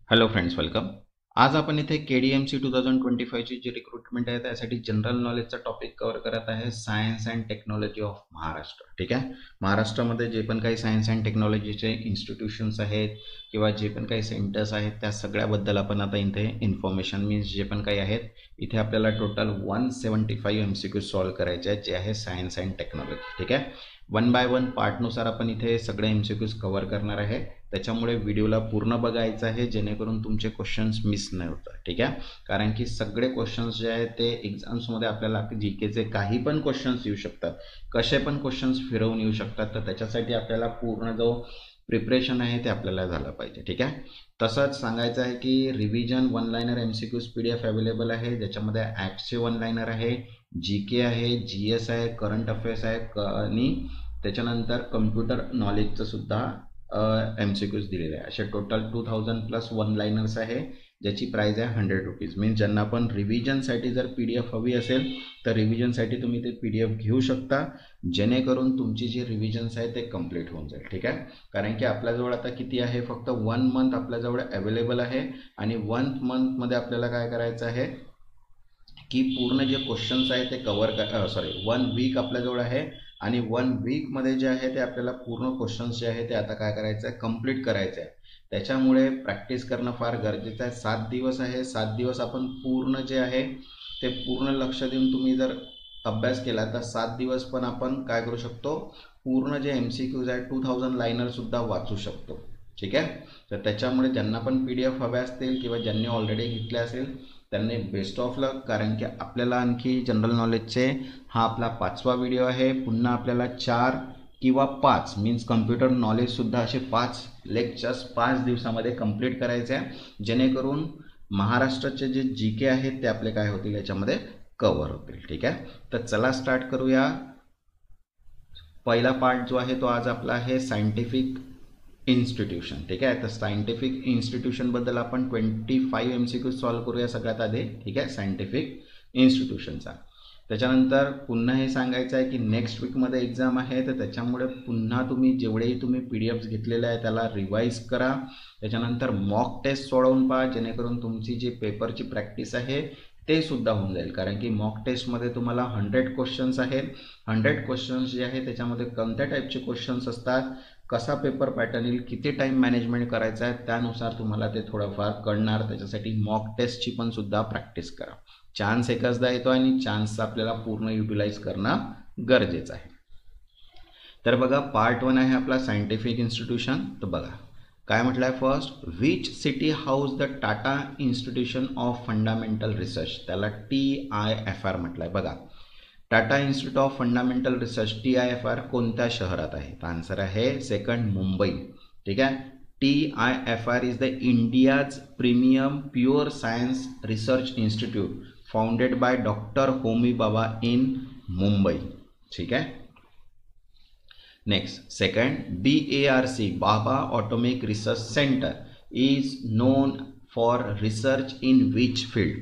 Hello friends, welcome. आज आपण इथे KDMC 2025ची जी रिक्रुटमेंट आहे त्यासाठी जनरल नॉलेजचा टॉपिक कव्हर करत आहे, science and technology of Maharashtra. ठीक आहे. महाराष्ट्रामध्ये जे पण काही सायन्स अँड टेक्नॉलॉजीचे इन्स्टिट्यूशन्स आहेत किंवा जे पण काही सेंटर्स आहेत त्या सगळ्याबद्दल आपण आता इथे इन्फॉर्मेशन मीन्स जे पण काही आहेत इथे आपल्याला टोटल 175 MCQ सॉल्व्ह करायचे आहेत, जे आहे सायन्स अँड टेक्नॉलॉजी. ठीक आहे. 1 बाय 1 पार्टनुसार आपण इथे सगळे MCQs कव्हर करणार आहे. त्याच्यामुळे व्हिडिओला पूर्ण बघायचं आहे जेणेकरून तुमचे क्वेश्चन्स मिस नाही होतात. ठीक आहे. कारण की सगळे क्वेश्चन्स जे आहेत ते एक्झाम्समध्ये आपल्याला जीकेचे काही पण क्वेश्चन्स येऊ शकतात, कसे पण क्वेश्चन्स फिरवून येऊ शकतात. तर त्याच्यासाठी आपल्याला पूर्ण जो प्रिपरेशन आहे ते आपल्याला झालं पाहिजे. ठीक आहे. तसंच सांगायचं आहे की revision 1 liner MCQs PDF available आहे, ज्याच्यामध्ये ॲक्टचे 1 लाइनर आहे, GK आहे, GS आहे, करंट अफेअर्स आहे आणि त्याच्यानंतर कम्प्युटर नॉलेजचं सुद्धा MCQs दिलेले आहे. असे टोटल 2000+ 1 लाइनर्स आहे, ज्याची प्राइस आहे 100 रुपीज. मीन्स ज्यांना पण रिव्हिजनसाठी जर PDF हवी असेल तर रिव्हिजनसाठी तुम्ही ते PDF घेऊ शकता, जेणेकरून तुमची जी रिव्हिजन्स आहे ते कंप्लीट होऊन जाईल. ठीक आहे. कारण की आपल्याजवळ आता किती आहे, फक्त 1 मंथ आपल्याजवळ अवेलेबल आहे आणि 1 मंथमध्ये आपल्याला काय करायचं आहे की पूर्ण जे क्वेश्चन्स आहे ते कव्हर 1 वीक आपल्याजवळ आहे आणि 1 वीकमध्ये जे आहे ते आपल्याला पूर्ण क्वेश्चन्स जे आहे ते आता काय करायचं आहे, कंप्लीट करायचं आहे. त्याच्यामुळे प्रॅक्टिस करणं फार गरजेचं आहे. 7 दिवस आहे, 7 दिवस आपण पूर्ण जे आहे ते पूर्ण लक्ष देऊन तुम्ही जर अभ्यास केला तर 7 दिवस पण आपण काय करू शकतो, पूर्ण जे MCQs आहे 2000 लाइनरसुद्धा वाचू शकतो. ठीक आहे. तर त्याच्यामुळे ज्यांना पण PDF हवे असतील किंवा ज्यांनी ऑलरेडी घेतले असेल त्यांनी बेस्ट ऑफ लक. कारण की आपल्याला आणखी जनरल नॉलेजचे हा आपला 5वा व्हिडिओ आहे. पुन्हा आपल्याला 4 किंवा 5 मीन्स कम्प्युटर नॉलेजसुद्धा असे 5 लेक्चर्स 5 दिवसामध्ये कंप्लीट करायचे आहे, जेणेकरून महाराष्ट्राचे जे GK आहेत ते आपले काय होतील याच्यामध्ये कव्हर होतील. ठीक आहे. तर चला स्टार्ट करूया. पहिला पार्ट जो आहे तो आज आपला आहे सायंटिफिक इन्स्टिट्यूशन. ठीक आहे. तर सायंटिफिक इन्स्टिट्यूशनबद्दल आपण 25 MCQ सॉल्व्ह करूया सगळ्यात आधी. ठीक आहे. सायंटिफिक इन्स्टिट्यूशनचा. त्याच्यानंतर पुन्हा हे सांगायचं आहे की नेक्स्ट वीकमध्ये एक्झाम आहे, तर त्याच्यामुळे पुन्हा जेवढेही तुम्ही PDFs घेतलेले आहे त्याला रिवाईज करा. त्याच्यानंतर मॉक टेस्ट सोडवून पहा, जेणेकरून तुमची जी पेपरची प्रॅक्टिस आहे ते सुद्धा होऊन जाईल. कारण की मॉक टेस्टमध्ये तुम्हाला 100 क्वेश्चन्स आहेत. 100 क्वेश्चन्स जे आहे त्याच्यामध्ये कोणत्या टाईपचे क्वेश्चन्स असतात, कसा पेपर पॅटर्न येईल, किती टाईम मॅनेजमेंट करायचा आहे, त्यानुसार तुम्हाला ते थोडंफार कळणार. त्याच्यासाठी मॉक टेस्टची पण सुद्धा प्रॅक्टिस करा. चान्स एकचदा येतो आणि चान्स आपल्याला पूर्ण युटिलाइज करणं गरजेचं आहे. तर बघा, पार्ट 1 आहे आपला सायंटिफिक इन्स्टिट्यूशन. तर बघा काय म्हटलं आहे, first which city house the Tata institution of fundamental research, त्याला TIFR म्हटलं आहे. बघा, Tata institute of fundamental research TIFR कोणत्या शहरात आहे, तर आन्सर आहे सेकंड, मुंबई. ठीक आहे. TIFR is the India's premium pure science research institute founded by doctor Homi बाबा इन मुंबई. ठीक आहे. Next, second, BARC Bhabha atomic research centre is known for research in which field,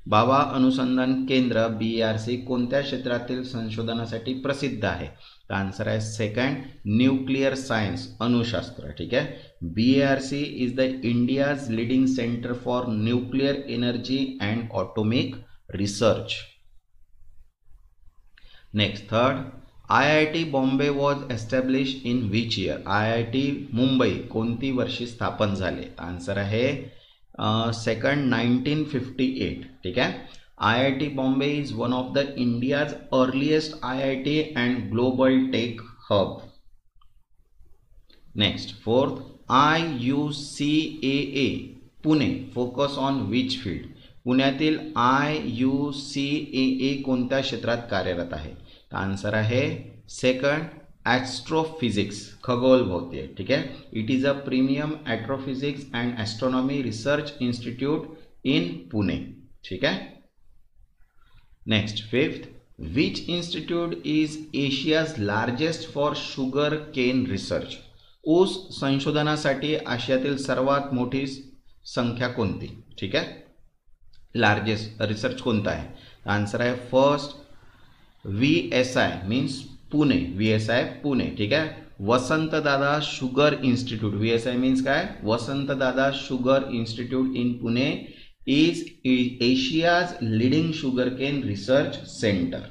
बाबा अनुसंधान केंद्र BARC कोणत्या क्षेत्रातील संशोधनासाठी प्रसिद्ध आहे, तर आन्सर आहे सेकंड, न्यूक्लिअर सायन्स अणुशास्त्र. ठीक आहे. BARC is the India's leading centre for nuclear energy and atomic research. Next, third, IIT Bombay was establish in which year, IIT Mumbai कोणती वर्षी स्थापन झाले, आन्सर आहे सेकंड, 1958. ठीक आहे. IIT Bombay is one of the India's earliest IIT and global tech hub. Next, fourth, IUCAA Pune focus on which field, पुण्यातील IUCAA कोणत्या क्षेत्रात कार्यरत आहे, तर आन्सर आहे सेकंड, ॲस्ट्रोफिजिक्स खगोल भौतिक. ठीक आहे. It is a premium astrophysics and astronomy research institute in Pune. ठीक आहे. Next, fifth, which institute is Asia's largest for sugar cane research, ऊस संशोधनासाठी आशियातील सर्वात मोठी संख्या कोणती. ठीक आहे. लार्जेस्ट रिसर्च कोणता आहे, आन्सर आहे first, VSI means Pune, VSI Pune. ठीक आहे. Vasantdada sugar institute, VSI means काय, Vasantdada sugar institute in Pune is Asia's leading sugarcane research centre.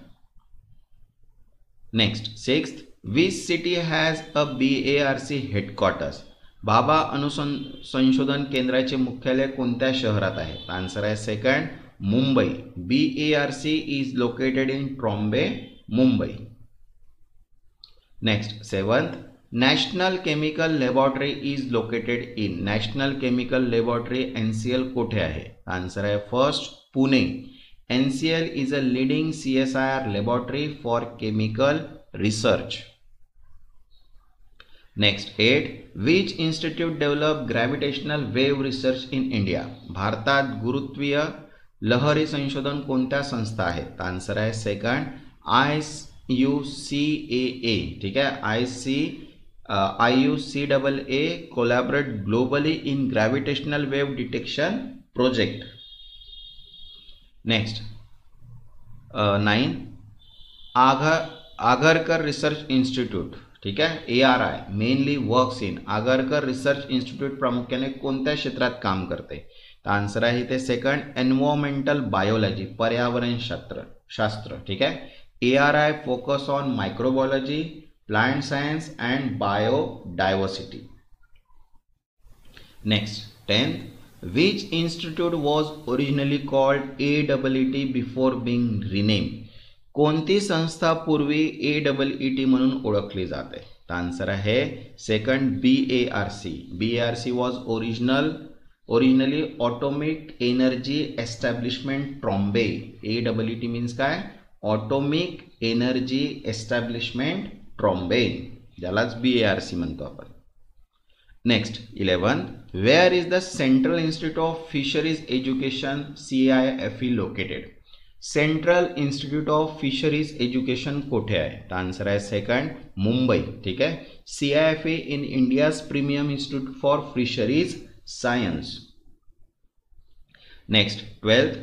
Next 6th, which city has a BARC headquarters? Bhabha अनुसंशोधन केंद्राचे मुख्यालय कोणत्या शहरात आहे? आन्सर आहे second, Mumbai. BARC is located in Trombay, Mumbai. Next 7th, national chemical laboratory is located in. National chemical laboratory NCL कोठे आहे? Answer आहे first, Pune. NCL is a leading CSIR laboratory for chemical research. Next 8, which institute developed gravitational wave research in India? भारतात गुरुत्वीय लहरी संशोधन कोणत्या संस्था आहेत? Answer आहे सेकंड, IUCAA. ठीक आहे, IUCAA collaborate globally in gravitational wave detection project. Next 9, Agarkar research institute, ठीक आहे, ARI mainly works in. Agarkar research institute प्रामुख्याने कोणत्या क्षेत्रात काम करते? तर आन्सर आहे इथे सेकंड, एन्व्हायरमेंटल बायोलॉजी, पर्यावरण शास्त्र. ठीक आहे, ARI focus on microbiology, plant science and biodiversity. Next 10th, which institute was originally called AEET before being renamed? कोणती संस्था पूर्वी AEET म्हणून ओळखली जाते? तर आन्सर आहे second, BARC. BARC was originally Atomic Energy Establishment Trombay. AEET means काय, Atomic Energy Establishment Trombay, ज्यालाच BARC म्हणतो आपण. Next 11, where is the Central Institute of Fisheries Education CIFE located? Central institute of fisheries education कोठे आहे? तर answer आहे second, Mumbai. ठीक आहे, CIFE in India's premium institute for fisheries science. Next 12th,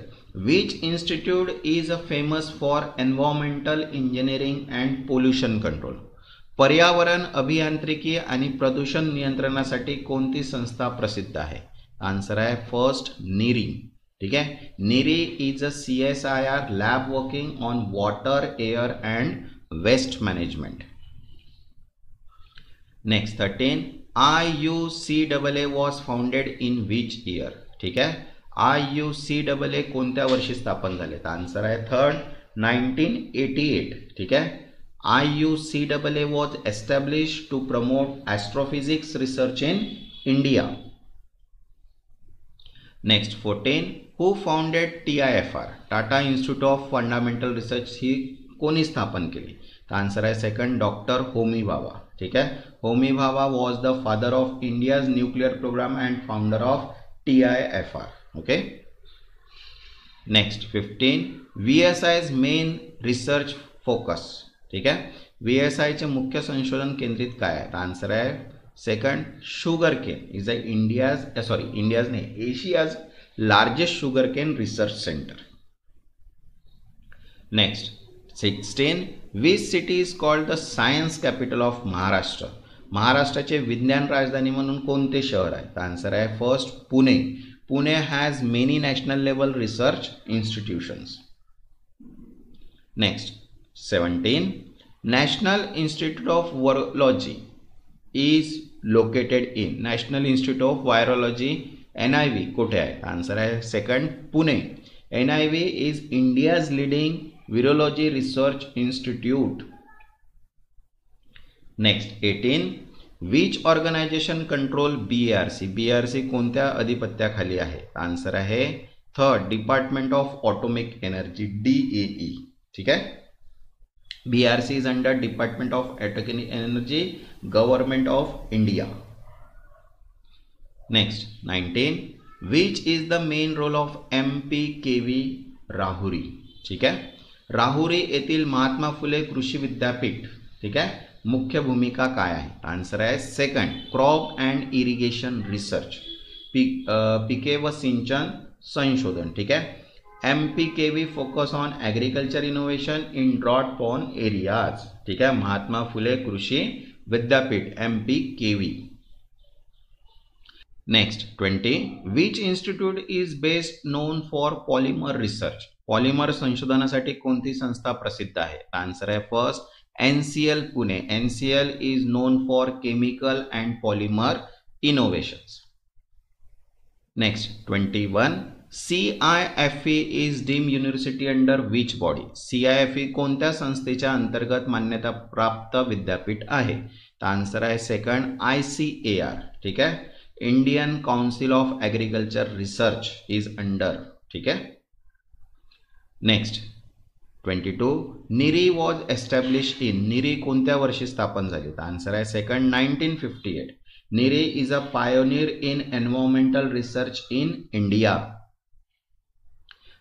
which institute is famous for environmental engineering and pollution control? पर्यावरण अभियांत्रिकी आणि प्रदूषण नियंत्रणासाठी कोणती संस्था प्रसिद्ध आहे? आन्सर आहे फर्स्ट, निरी. ठीक आहे, NEERI is a CSIR lab working on water, air and waste management. Next 13, IUCAA was founded in which year? ठीक आहे, IUCAA कोणत्या वर्षी स्थापन झाले? तर आन्सर आहे थर्ड, 1988. ठीक आहे, IUCAA was established to promote astrophysics research in India. Next 14, who founded TIFR? Tata Institute of Fundamental Research ही कोणी स्थापन केली? तर आन्सर आहे सेकंड, डॉक्टर होमी भाभा. ठीक आहे, Homi Bhabha was the father of India's nuclear program and founder of TIFR. Okay. Next 15, VSI's main research focus. ठीक आहे, VSI चे मुख्य संशोधन केंद्रित काय आहे? आन्सर आहे second, sugar cane is India's नाही, Asia's largest sugar cane research centre. Next 16, which city is called the science capital of Maharashtra? महाराष्ट्राचे विज्ञान राजधानी म्हणून कोणते शहर आहे? आन्सर आहे first, Pune. Pune has many national level research institutions. Next 17, National Institute of Virology is located in. National Institute of Virology NIV कोठे आहे? आन्सर आहे second, Pune. NIV is India's leading virology research institute. Next 18, which organization control BARC? BARC कोणत्या अधिपत्याखाली आहे? Answer आहे third, department of atomic energy, DAE. ठीक आहे, BARC is under Department of Atomic Energy, Government of India. Next 19, which is the main role of MPKV Rahuri? ठीक आहे, राहुरी येथील महात्मा फुले कृषी विद्यापीठ, ठीक आहे, मुख्य भूमिका काय आहे? आन्सर आहे second, crop and irrigation research, पिके व सिंचन संशोधन. ठीक आहे, MPKV focus on agriculture innovation in drought prone areas. ठीक आहे, महात्मा फुले कृषी विद्यापीठ MP KV. Next 20. Which institute is best known for polymer research? Polymer संशोधनासाठी कोणती संस्था प्रसिद्ध आहे? आन्सर आहे first NCL Pune. NCL is known for chemical and polymer innovations. Next 21. CIFE is deemed university under which body? CIFE कोणत्या संस्थेच्या अंतर्गत मान्यता प्राप्त विद्यापीठ आहे? आन्सर आहे सेकंड ICAR. ठीक आहे, Indian council of agriculture research is under. ठीक आहे. Next 22. NEERI was established in. NEERI कोणत्या वर्षी स्थापन झाली? आन्सर आहे second 1958. NEERI is a pioneer in environmental research in India.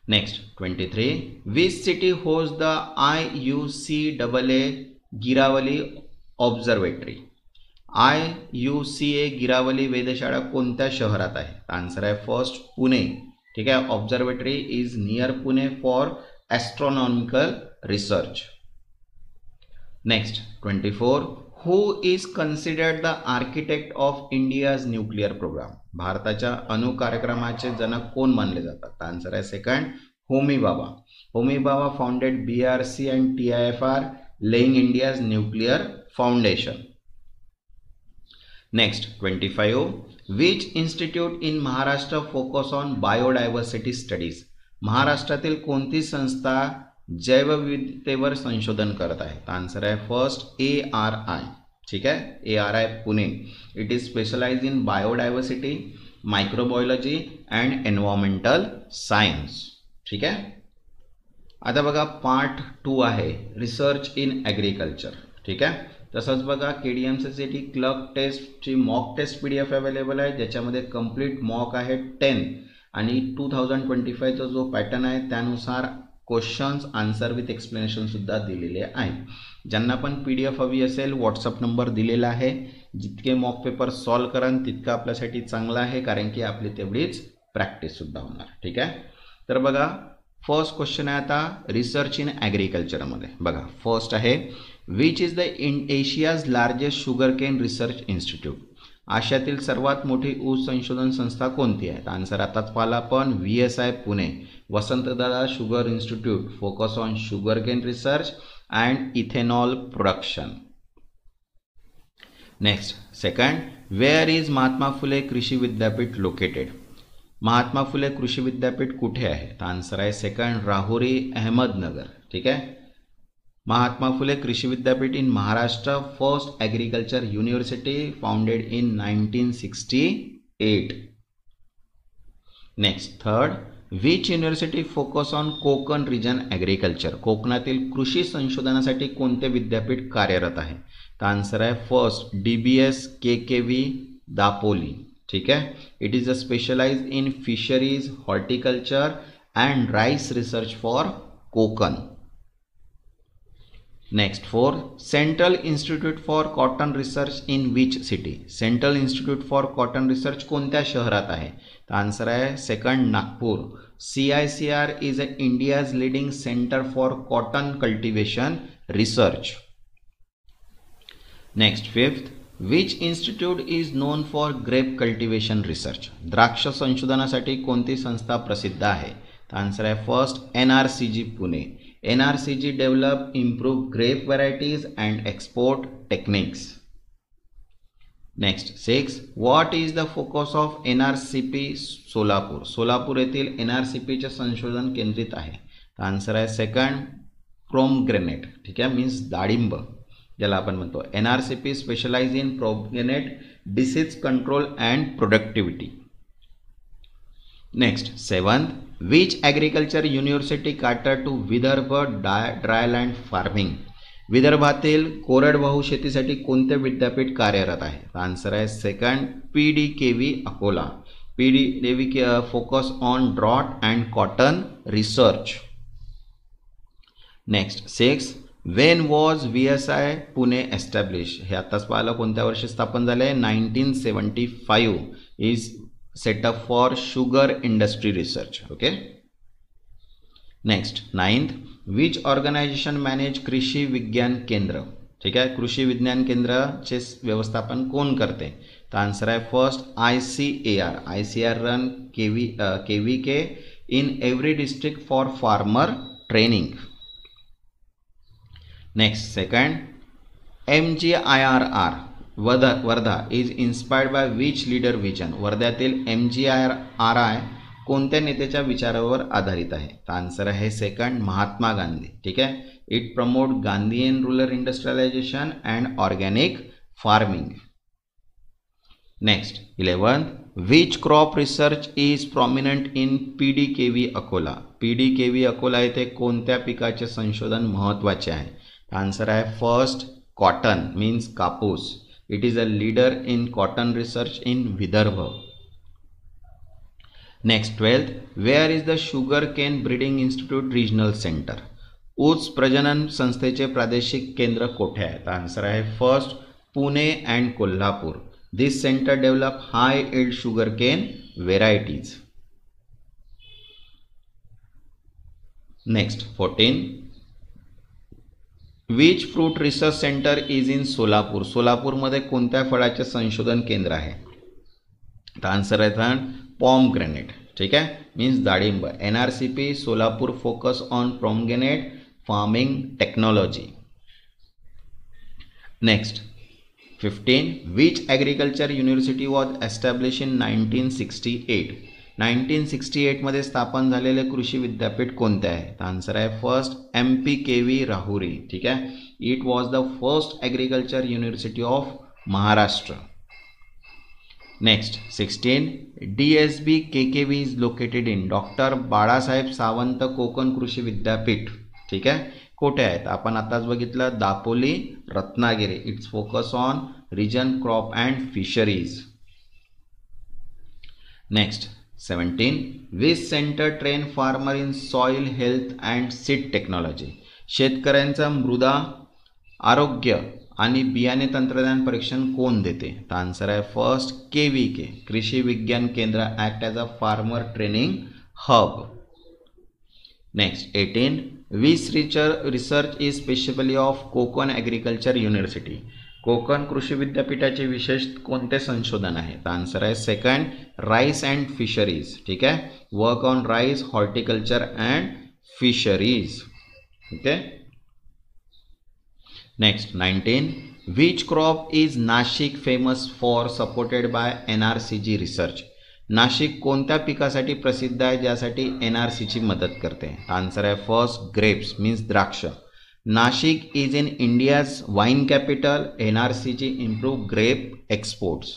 Next 23. Which city host the IUCAA Girawali observatory? IUCAA Girawali वेधशाळा कोणत्या शहरात आहे? आन्सर आहे फर्स्ट पुणे. ठीक आहे, observatory is near Pune for astronomical research. Next 24. Who is considered the architect of India's nuclear program? भारताच्या अणु कार्यक्रमाचे जनक कोण मानले जातात? आन्सर आहे सेकंड होमी बाबा. होमी बाबा founded BRC and TIFR, laying India's nuclear foundation. Next 25. Which institute in Maharashtra focus on biodiversity studies? महाराष्ट्रातील कोणती संस्था जैवविविधतेवर संशोधन करत आहे? आन्सर आहे फर्स्ट ARI. ठीक आहे, ARI Pune. It is specialise in biodiversity, microbiology and environmental science. ठीक आहे. आता बघा पार्ट 2 आहे रिसर्च इन ॲग्रिकल्चर. ठीक आहे, तसंच बघा KDMCसाठी क्लर्क टेस्टची मॉक टेस्ट PDF अवेलेबल आहे, ज्याच्यामध्ये कंप्लीट मॉक आहे 10 आणि 2025चा जो पॅटर्न आहे त्यानुसार क्वेश्चन्स आन्सर विथ एक्सप्लेनेशन सुद्धा दिलेले आहे. ज्यांना पण PDF हवी असेल व्हॉट्सअप नंबर दिलेला आहे. जितके मॉक पेपर सॉल्व कराल तितकं आपल्यासाठी चांगलं आहे, कारण की आपली तेवढीच प्रॅक्टिस सुद्धा होणार. ठीक आहे, तर बघा फर्स्ट क्वेश्चन आहे आता रिसर्च इन ॲग्रिकल्चरमध्ये. बघा फर्स्ट आहे which is the Asia's largest sugar cane research institute? आशियातील सर्वात मोठी ऊस संशोधन संस्था कोणती आहे? आन्सर आताच पाहिला आपण VSI Pune. Vasantdada sugar institute focus on sugar cane research and ethanol production. Next second, where is Mahatma Phule Krishi Vidyapeeth located? Mahatma Phule Krishi विद्यापीठ कुठे आहे? आन्सर आहे सेकंड राहुरी, अहमदनगर. ठीक आहे, Mahatma Phule Krishi Vidyapeeth in Maharashtra, first agriculture university founded in 1968. Next third, which university focus on Konkan region agriculture? कोकणातील कृषी संशोधनासाठी कोणते विद्यापीठ कार्यरत आहे? तर आन्सर आहे फर्स्ट DBS KKV दापोली. ठीक आहे, it is a specialise in fisheries, horticulture and rice research for Konkan. Next 4, central institute for cotton research in which city? Central institute for cotton research कोणत्या शहरात आहे? तर आन्सर आहे second Nagpur. CICR is a India's leading centre for cotton cultivation research. Next fifth, which institute is known for grape cultivation research? द्राक्ष संशोधनासाठी कोणती संस्था प्रसिद्ध आहे? तर आन्सर आहे first NRCG Pune. NRCG develop improve grape varieties and export techniques. Next 6, what is the focus of NRCP Solapur? Solapur येथील NRCP चे संशोधन केंद्रित आहे. आन्सर आहे सेकंड प्रोमग्रेनेट. ठीक आहे, मीन्स डाळिंब ज्याला आपण म्हणतो. NRCP specialize in pomegranate disease control and productivity. Next 7th, which agriculture university cater to Vidarbha dryland farming? विदर्भातील कोरडवाहू शेतीसाठी कोणते विद्यापीठ कार्यरत आहे? आन्सर आहे second PDKV Akola. PDKV focus on drought and cotton research. Next 6, when was VSI Pune establish? हे आत्ताच पाहिलं कोणत्या वर्षी स्थापन झाले? 1975. Is setup for sugar industry research. Okay. Next 9th, which organisation manage Krishi Vigyan केंद्र? ठीक आहे. कृषी विज्ञान केंद्राचे व्यवस्थापन कोण करते? तर आन्सर आहे first ICAR. ICAR run KVK in every district for farmer training. Next, second, MGIRR Wardha is inspired by which leader vision? वर्ध्यातील MGIRI कोणत्या नेत्याच्या विचारावर आधारित आहे? तर आन्सर आहे सेकंड महात्मा गांधी. ठीक आहे. It promote Gandhian rural industrialisation and organic farming. Next 11th, which crop research is prominent in PDKV Akola? PDKV Akola येथे कोणत्या पिकाचे संशोधन महत्त्वाचे आहे? आन्सर आहे फर्स्ट कॉटन मीन्स कापूस. It is a leader in cotton research in Vidarbha. Next 12th, where is the sugar cane breeding institute regional centre? ऊस प्रजनन संस्थेचे प्रादेशिक केंद्र कोठे आहे? तर आन्सर आहे first Pune and Kolhapur. This centre develop high yield sugar cane varieties. Next 14, which fruit research centre is in Solapur? सोलापूरमध्ये कोणत्या फळाचे संशोधन केंद्र आहे? तर आन्सर आहे पॉमग्रेनेट. ठीक आहे, मीन्स डाळिंब. NRCP Solapur focus on pomegranate farming technology. Next 15, which agriculture university was establish in 1968? 1968 मध्ये स्थापन झालेले कृषी विद्यापीठ कोणते आहे? तर आन्सर आहे फर्स्ट MPKV राहुरी. ठीक आहे. It was the first agriculture university of Maharashtra. Next 16, DSB KKV is located in? Doctor Balasaheb Sawant Konkan Krishi Vidyapeeth. ठीक आहे, कोठे आहेत? आपण आताच बघितलं Dapoli Ratnagiri. Its focus on region crop and fisheries. Next 17, which centre train farmer in soil health and seed technology? शेतकऱ्यांचा मृदा आरोग्य आणि बियाणे तंत्रज्ञान परीक्षण कोण देते? तर आन्सर आहे फर्स्ट KVK कृषी विज्ञान केंद्र act as a farmer training hub. Next 18, which research is specially of Konkan agriculture university? Konkan कृषी विद्यापीठाचे विशेष कोणते संशोधन आहे? तर आन्सर आहे सेकंड राईस अँड फिशरीज. ठीक आहे, work on rice horticulture and fisheries. Okay. Next 19, which crop is Nashik famous for supported by NRCG research? Nashik कोणत्या पिकासाठी प्रसिद्ध आहे ज्यासाठी NRCची मदत करते? आन्सर आहे फर्स्ट ग्रेप्स मीन्स द्राक्ष. Nashik is in India's wine capital. NRCG improve grape exports.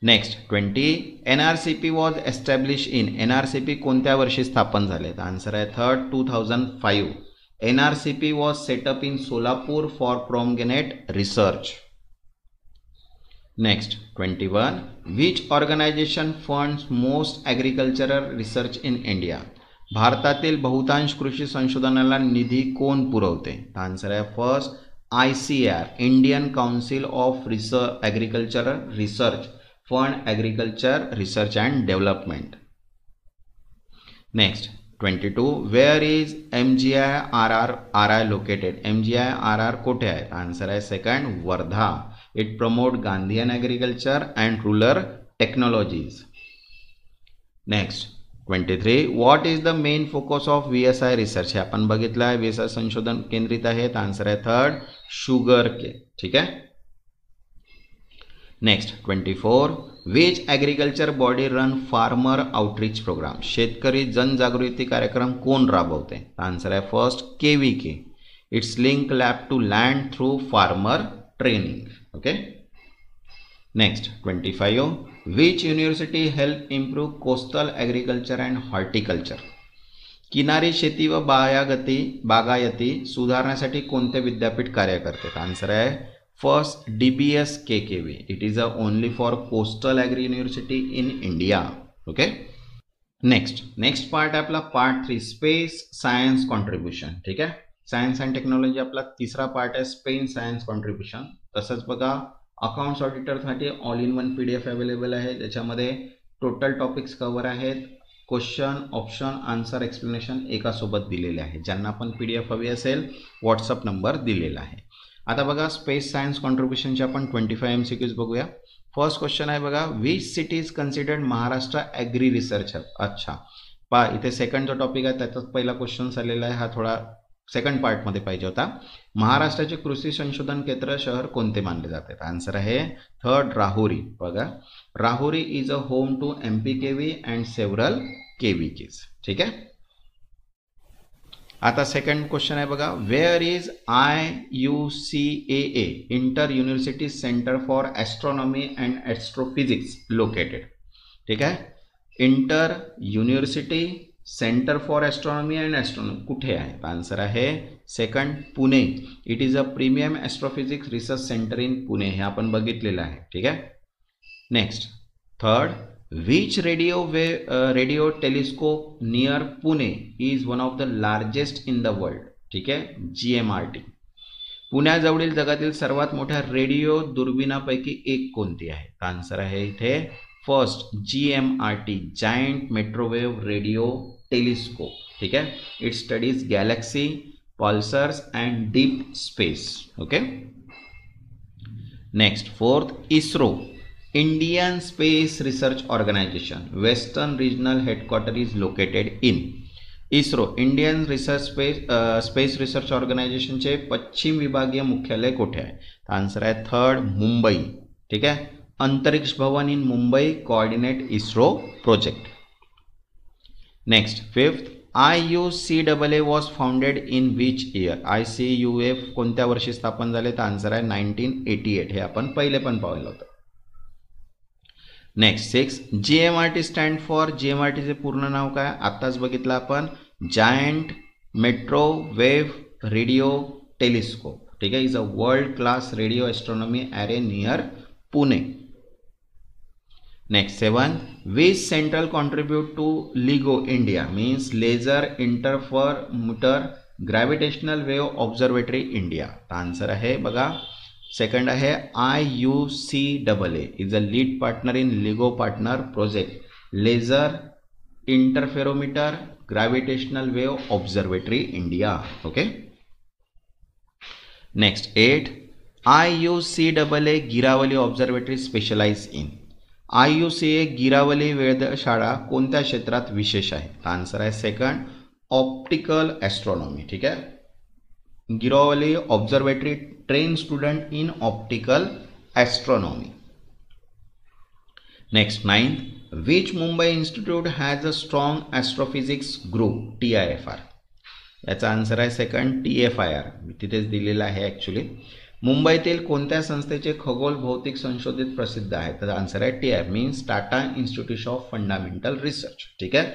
Next 20, NRCP was establish in? NRCP कोणत्या वर्षी स्थापन झाले? आन्सर आहे third 2005. NRCP was set up in Solapur for pomegranate research. Next 21, which organization funds most agricultural research in India? भारतातील बहुतांश कृषी संशोधनाला निधी कोण पुरवते? आन्सर आहे first ICAR Indian council of agricultural research fund agriculture research and development. Next 22, where is MGIRI located? MGIRI कोठे आहे? Answer आहे second Wardha. It promote Gandhian agriculture and rural technologies. Next 23, what is the main focus of VSI research? हे आपण बघितलं आहे VSI संशोधन केंद्रित आहे. आन्सर आहे थर्ड शुगर के. ठीक आहे. Next 24, which agriculture body run farmer outreach program? शेतकरी जनजागृती कार्यक्रम कोण राबवते? आन्सर आहे first KVK. Its link lab to land through farmer training. Okay. Next 25, which university help improve coastal agriculture and horticulture? किनारी शेती व बागायती सुधारण्यासाठी कोणते विद्यापीठ कार्य करते? आन्सर आहे first DBS KKV. It is only for coastal agri university in India. Okay. Next part आहे आपला पार्ट 3 स्पेस सायन्स कॉन्ट्रीब्युशन. ठीक आहे, सायन्स अँड टेक्नॉलॉजी आपला तिसरा पार्ट आहे स्पेस सायन्स कॉन्ट्रीब्युशन. तसंच बघा अकाउंट्स ऑडिटरसाठी all in one PDF available आहे. त्याच्यामध्ये टोटल टॉपिक्स कव्हर आहेत. क्वेश्चन, ऑप्शन, आन्सर, एक्सप्लेनेशन एका सोबत दिलेले आहे. ज्यांना पण PDF हवी असेल व्हॉट्सअप नंबर दिलेला आहे. आता बघा स्पेस सायन्स कॉन्ट्रीब्युशनचे आपण 25 MCQs बघूया. फर्स्ट क्वेश्चन आहे बघा, which city is considered Maharashtra agri research hub. अच्छा पहा इथे सेकंड जो टॉपिक आहे त्याचाच पहिला क्वेश्चन आलेला आहे, हा थोडा सेकंड पार्टमध्ये पाहिजे होता. महाराष्ट्राचे कृषी संशोधन केंद्र शहर कोणते मानले जाते? आन्सर आहे थर्ड राहुरी. बघा Rahuri is a home to MPKV and several KVKs. ठीक आहे. आता सेकंड क्वेश्चन आहे बघा, where is IUCAA inter university centre for astronomy and astrophysics located. ठीक आहे. Inter university centre for astronomy and astronomy कुठे आहे? आन्सर आहे second Pune. It is a premium astrophysics research centre in Pune. हे आपण बघितलेलं आहे. ठीक आहे. Next third, which radio telescope near Pune is one of the largest in the world? ठीक आहे. GMRT. पुण्याजवळील जगातील सर्वात मोठ्या रेडिओ दुर्बिणापैकी एक कोणती आहे? आन्सर आहे इथे first GMRT, giant microwave radio telescope. ठीक आहे. It studies Galaxy, pulsars and deep space. Okay. Next fourth, ISRO Indian Space Research Organization Western Regional Headquarters is located in. ISRO Indian research space research organisation चे पश्चिम विभागीय मुख्यालय कुठे आहे? Answer आहे third Mumbai. ठीक आहे. Antariksh Bhavan in Mumbai coordinate ISRO project. Next fifth, IUCAA was founded in which year? ICUF कोणत्या वर्षी स्थापन झाले? तर आन्सर आहे 1988. हे आपण पहिले पण पाहिलं होतं. Next six, GMRT stand for. GMRTचे पूर्ण नाव काय? आत्ताच बघितलं आपण, जायंट मायक्रोवेव्ह रेडिओ टेलिस्कोप. ठीक आहे. Is a world class radio astronomy array near Pune. Next seven, which central contribute to LIGO India means laser interferometer gravitational wave observatory India. Answer आहे बघा सेकंड आहे IUCAA is a lead partner in LIGO partner project laser interferometer gravitational wave observatory India. Okay. Next eight, IUCAA Girawali observatory specialize in. IUCAA Girawali वेधशाळा कोणत्या क्षेत्रात विशेष आहे? Answer आहे second optical astronomy. ठीक आहे. गिरावली observatory train student in optical astronomy. Next ninth, which Mumbai Institute has a strong astrophysics group? TIFR. याचा answer आहे सेकंड TFIR. तिथेच दिलेला आहे ॲक्च्युली. मुंबईतील कोणत्या संस्थेचे खगोल भौतिक संशोधित प्रसिद्ध आहे? तर आन्सर आहे TIFR means Tata institute of fundamental research. ठीक आहे.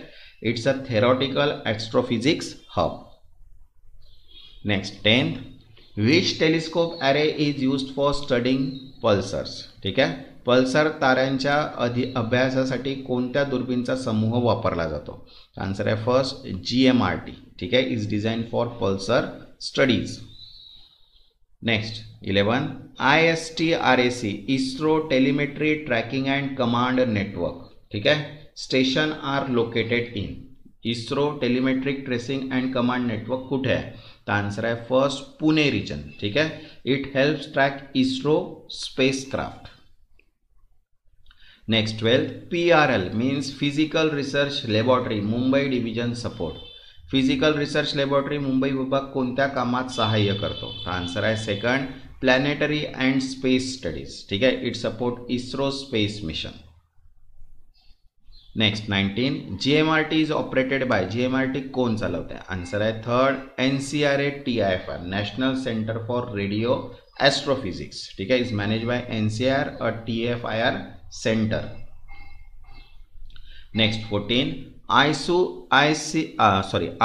It's a theoretical astrophysics hub. Next tenth, which telescope array is used for studying pulsars. ठीक आहे. पल्सर ताऱ्यांच्या अभ्यासासाठी कोणत्या दुर्बीणचा समूह वापरला जातो? आन्सर आहे फर्स्ट GMRT. ठीक आहे. Is design for pulsar studies. Next 11, ISTRAC ISRO telemetry tracking and command network. ठीक आहे. Station are located in. ISRO telemetric tracing and command network कुठे आहे? तर आन्सर आहे फर्स्ट पुणे रिजन. ठीक आहे. It helps track ISRO spacecraft. Next 12, PRL means physical research laboratory Mumbai division support. Physical research laboratory Mumbai विभाग कोणत्या कामात सहाय्य करतो? तर आन्सर आहे second planetary and space studies. ठीक आहे. It support ISRO space mission. Next 19, GMRT is operated by. GMRT कोण चालवते? आन्सर आहे third NCRA TIFR national centre for radio astrophysics. ठीक आहे. Is manage by NCR a TFIR centre. Next 14,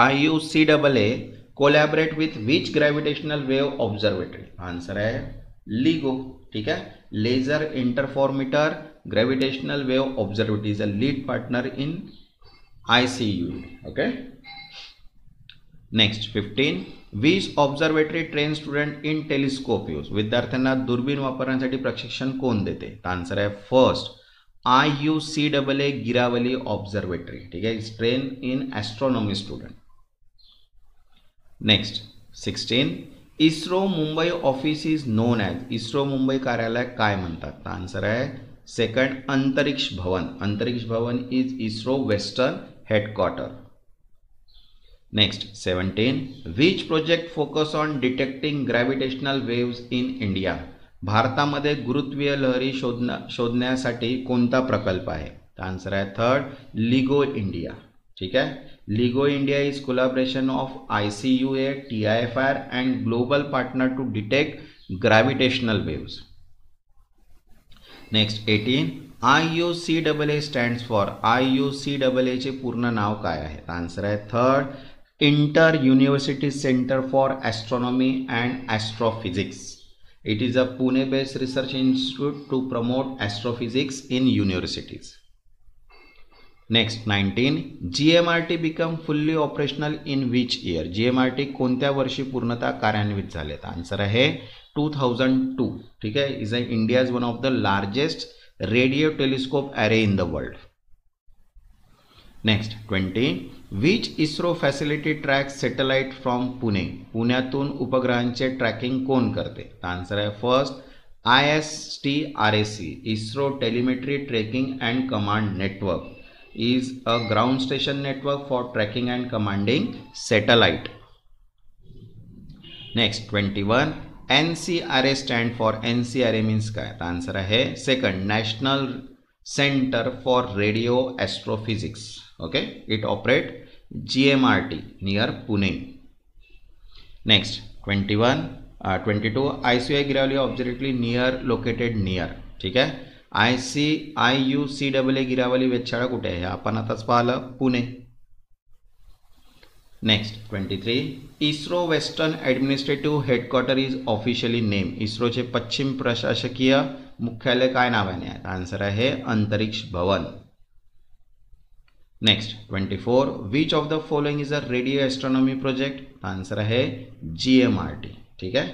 IUCAA collaborate with which gravitational wave observatory? Answer आहे LIGO. ठीक आहे. Laser interferometer gravitational wave observatory is a lead partner in ICU. Okay. Next 15, which observatory train student in telescope use. विद्यार्थ्यांना दुर्बीण वापरण्यासाठी प्रशिक्षण कोण देते? Answer आहे फर्स्ट IUCAA गिरावली ऑब्झर्वेटरी, ठीक आहे, is train in astronomy student. Next 16, ISRO Mumbai office is known as, ISRO Mumbai कार्यालय काय म्हणतात? तर आन्सर आहे second, Antariksh Bhavan. Antariksh Bhavan is ISRO western headquarter. Next 17, which project focus on detecting gravitational waves in India, भारतामध्ये गुरुत्वीय लहरी शोधण्यासाठी कोणता प्रकल्प आहे? तर आन्सर आहे थर्ड, लिगो इंडिया. ठीक आहे, LIGO India is collaboration of ICUA, TIFR अँड global partner to detect gravitational waves. Next 18, IUCAA stands for, IUCAA चे पूर्ण नाव काय आहे? आन्सर आहे third, inter university centre for astronomy and astrophysics. It is a Pune-based research institute to promote astrophysics in universities. Next 19, GMRT become fully operational in which year? GMRT कोणत्या वर्षी पूर्णतः कार्यान्वित झाले? आन्सर आहे 2002. ठीक आहे, is India's one of the largest radio telescope array in the world. Next 20, which ISRO facility track satellite from Pune, पुण्यातून उपग्रहांचे ट्रॅकिंग कोण करते? आन्सर आहे first, ISTRAC, ISRO telemetry tracking and command network, is a ground station network for tracking and commanding satellite. Next 21, NCRA stand for, NCRA means काय? Answer आहे second, national centre for radio astrophysics. Okay, it operate GMRT near Pune. Next 22, ICUA Girawali observatory near located near. ठीक आहे, IUCAA Girawali वेधशाळा कुठे आहे? आपण आताच पाहिलं, Pune. Next 23, ISRO western administrative headquarter is officially name, इस्रोचे पश्चिम प्रशासकीय मुख्यालय काय नावाने आहे? आन्सर आहे Antariksh Bhavan. Next 24, which of the following is a radio astronomy project? Answer आहे GMRT. ठीक आहे.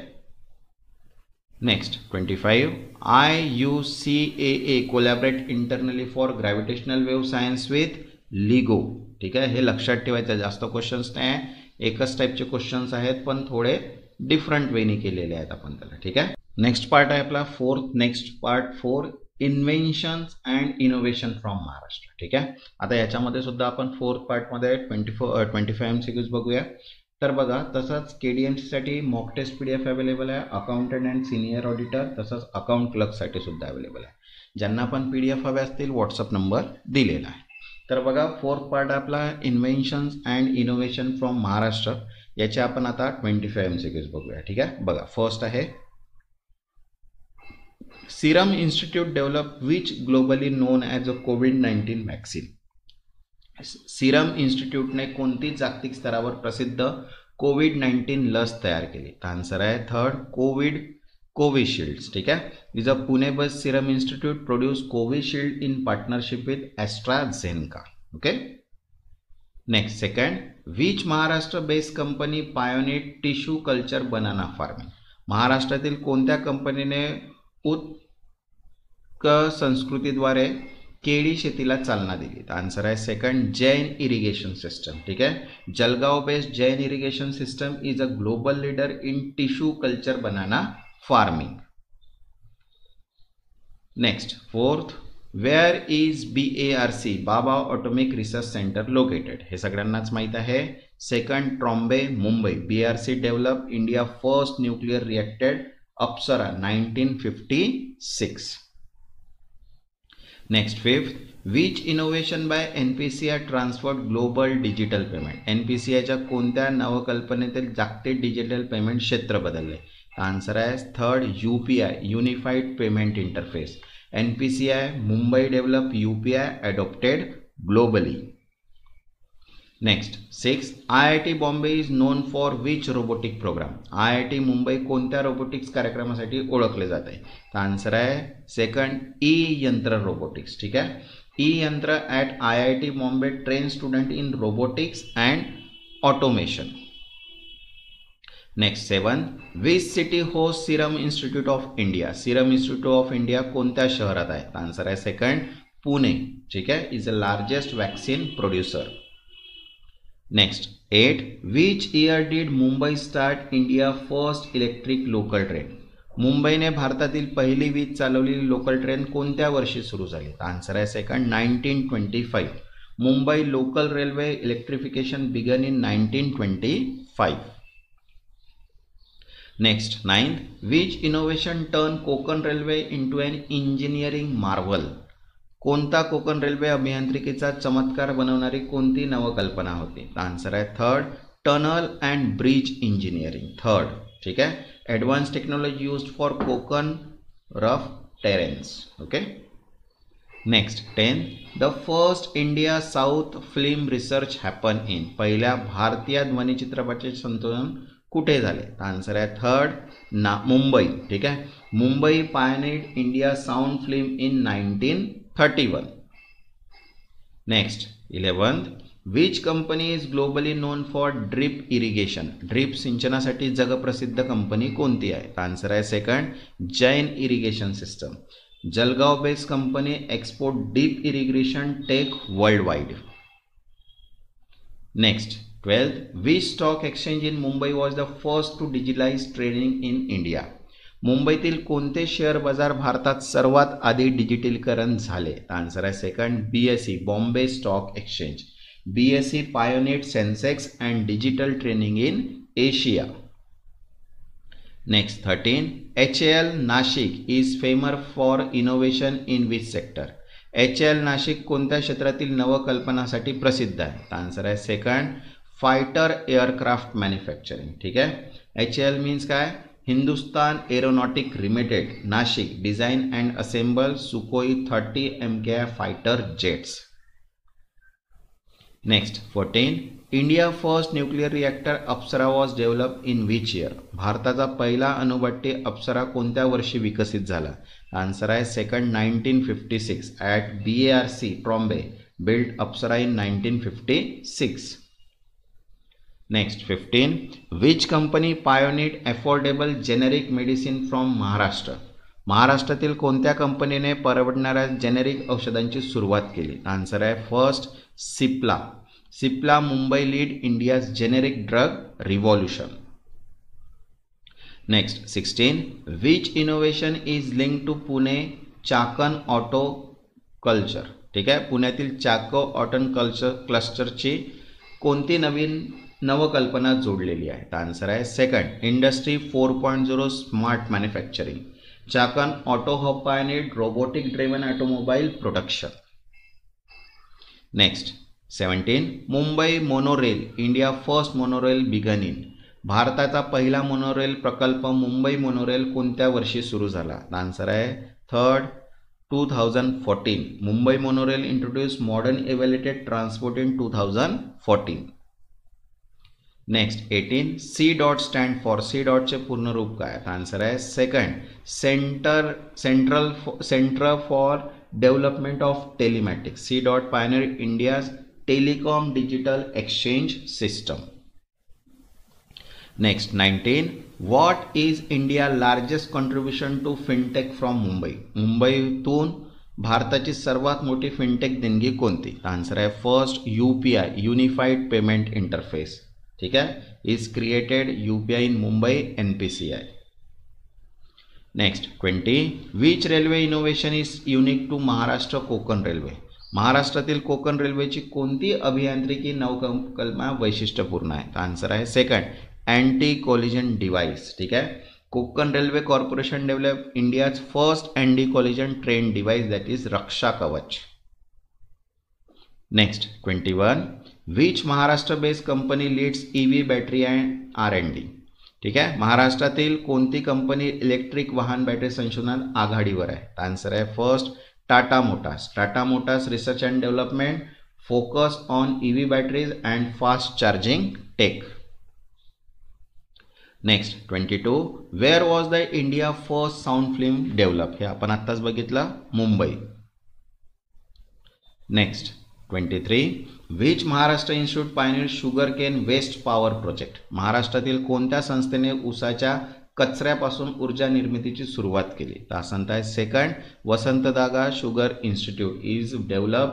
Next 25, IUCAA collaborate internally for gravitational wave science with LIGO. ठीक आहे, हे लक्षात ठेवायचं, जास्त क्वेश्चन्स नाही, एकच टाईपचे क्वेश्चन्स आहेत पण थोडे डिफरंट वेनी केलेले आहेत आपण त्याला. ठीक आहे, नेक्स्ट पार्ट आहे आपला fourth. Next part 4, इन्व्हेन्शन्स and innovation from Maharashtra. ठीक आहे, आता याच्यामध्ये सुद्धा आपण फोर्थ पार्टमध्ये 25 MCQs बघूया. तर बघा, तसंच KDMC साठी मॉक टेस्ट PDF अवेलेबल आहे, अकाउंटंट अँड सिनियर ऑडिटर, तसंच अकाउंट क्लर्कसाठी सुद्धा अवेलेबल आहे. ज्यांना पण PDF हवे असतील व्हॉट्सअप नंबर दिलेला आहे. तर बघा, फोर्थ पार्ट आपला इन्व्हेन्शन्स अँड इनोव्हेशन फ्रॉम महाराष्ट्र, याचे आपण आता 25 MCQs बघूया. ठीक आहे, बघा, फर्स्ट आहे, Serum Institute developed which globally known as a COVID-19 vaccine? Serum इन्स्टिट्यूटने कोणती जागतिक स्तरावर प्रसिद्ध COVID-19 लस तयार केली? आन्सर आहे थर्ड, कोविशिल्ड. ठीक आहे, is a Pune based Serum institute produce Covishield in partnership with AstraZeneca. Okay. Next second, which Maharashtra based company pioneer tissue culture banana farming, महाराष्ट्रातील कोणत्या कंपनीने संस्कृतीद्वारे केळी शेतीला चालना दिली? आन्सर आहे सेकंड, जैन इरिगेशन सिस्टम. ठीक आहे, Jalgaon based Jain irrigation system is a global leader in tissue culture banana farming. Next fourth, where is BARC, Bhabha atomic research centre located? हे सगळ्यांनाच माहित आहे. Second, Trombay, Mumbai. BARC develop India first nuclear reactor Apsara 1956. Next fifth, which innovation by NPCI transferred global digital payment? NPCIच्या कोणत्या नवकल्पनेतील जागतिक digital payment क्षेत्र बदलले? आन्सर आहे third, UPI, unified payment interface. NPCI Mumbai develop UPI adopted globally. Next 6, IIT Bombay is known for which robotic program? IIT Mumbai कोणत्या robotics कार्यक्रमासाठी ओळखले जाते? आन्सर आहे सेकंड, यंत्र रोबोटिक्स. ठीक आहे, यंत्र at IIT Bombay train student in robotics and automation. Next 7, which city host Serum institute of India? Serum institute of India कोणत्या शहरात आहे? आन्सर आहे सेकंड, पुणे, ठीक आहे, is the largest vaccine producer. Next 8. Which year did Mumbai start India first electric local train? मुंबईने भारतातील पहिली वीज चालवलेली लोकल ट्रेन कोणत्या वर्षी सुरू झाली? आन्सर आहे second 1925. Mumbai local railway electrification began in 1925. Next 9. Which innovation turn Konkan railway into an engineering marvel? कोणता कोकण रेल्वे अभियांत्रिकीचा चमत्कार बनवणारी कोणती नवकल्पना होती? आन्सर आहे third tunnel and bridge engineering. Third, ठीक आहे, advance technology used for Konkan rough terrains. Okay. Next 10. The first India south film research happen in? पहिल्या भारतीय ध्वनिचित्रपटाचे संशोधन कुठे झाले? आन्सर आहे थर्ड मुंबई. ठीक आहे, Mumbai pioneered India sound film in 1931. Next 11. Which company is globally known for drip irrigation? Drip सिंचनासाठी जगप्रसिद्ध कंपनी कोणती आहे? आन्सर आहे second Jain irrigation system. Jalgaon based company export deep irrigation tech worldwide. Next 12. Which stock exchange in Mumbai was the first to digitalise trading in India? मुंबईतील कोणते share बाजार भारतात सर्वात आधी डिजिटलीकरण झाले? आन्सर आहे second BSE Bombay stock exchange. BSE pioneered Sensex and digital training in Asia. Next 13. HAL Nashik is famous for innovation in which sector? HAL Nashik कोणत्या क्षेत्रातील नवकल्पनासाठी प्रसिद्ध आहे? आन्सर आहे सेकंड फायटर एअरक्राफ्ट मॅन्युफॅक्चरिंग. ठीक आहे, HAL मीन्स काय? Hindustan aeronautic limited Nashik design and assemble Sukhoi 30 MKI fighter jets. Next 14. India first nuclear reactor Apsara was develop in which year? भारताचा पहिला अणुभट्टी अप्सरा कोणत्या वर्षी विकसित झाला? आन्सर आहे second 1956 at BARC Trombay build Apsara in 1956. Next 15. Which company pioneered affordable generic medicine from Maharashtra? महाराष्ट्रातील कोणत्या कंपनीने परवडणाऱ्या जेनेरिक औषधांची सुरुवात केली? आन्सर आहे first Cipla. Cipla Mumbai lead India's generic drug revolution. Next 16. Which innovation is link to Pune Chakan auto culture? ठीक आहे, पुण्यातील चाको ऑटो कल्चर क्लस्टरची कोणती नवकल्पना जोडलेली आहे? आन्सर आहे second industry 4.0 smart manufacturing. Chakan auto hub pioneered robotic driven automobile production. Next 17. Mumbai monorail India first monorail began in? भारताचा पहिला मोनोरेल प्रकल्प मुंबई मोनोरेल कोणत्या वर्षी सुरू झाला? आन्सर आहे third 2014. Mumbai monorail introduce modern evaluated transport in 2014. Next 18. C DOT stand for? C डॉटचे पूर्ण रूप काय? आन्सर आहे second centre for development of telematics. C DOT pioneer India's telecom digital exchange system. Next 19. What is India largest contribution to fintech from Mumbai? मुंबईतून भारताची सर्वात मोठी fintech देणगी कोणती? आन्सर आहे first UPI unified payment interface. ठीक आहे, is created UPI in Mumbai NPCI. Next 20. Which railway innovation is unique to Maharashtra Konkan railway? महाराष्ट्रातील कोकण रेल्वेची कोणती अभियांत्रिकी नवकल्पना वैशिष्ट्यपूर्ण आहे? आन्सर आहे सेकंड अँटी कोलिजन डिव्हाइस. ठीक आहे, Konkan railway corporation develop India's first anti collision train device that is Raksha Kavach. Next 21. Which Maharashtra based company leads EV battery and R&D? ठीक आहे, महाराष्ट्रातील कोणती कंपनी इलेक्ट्रिक वाहन बॅटरी संशोधनात आघाडीवर आहे? आन्सर आहे first Tata Motors. Tata Motors research and development focus on EV batteries and fast charging tech. Next 22. Where was the India first sound film develop? हे आपण आत्ताच बघितलं, Mumbai. Next 23. Which Maharashtra institute pioneer sugar cane waste power project? महाराष्ट्रातील कोणत्या संस्थेने ऊसाच्या कचऱ्यापासून ऊर्जा निर्मितीची सुरुवात केली? तर सांगता आहे second Vasantdada sugar institute is develop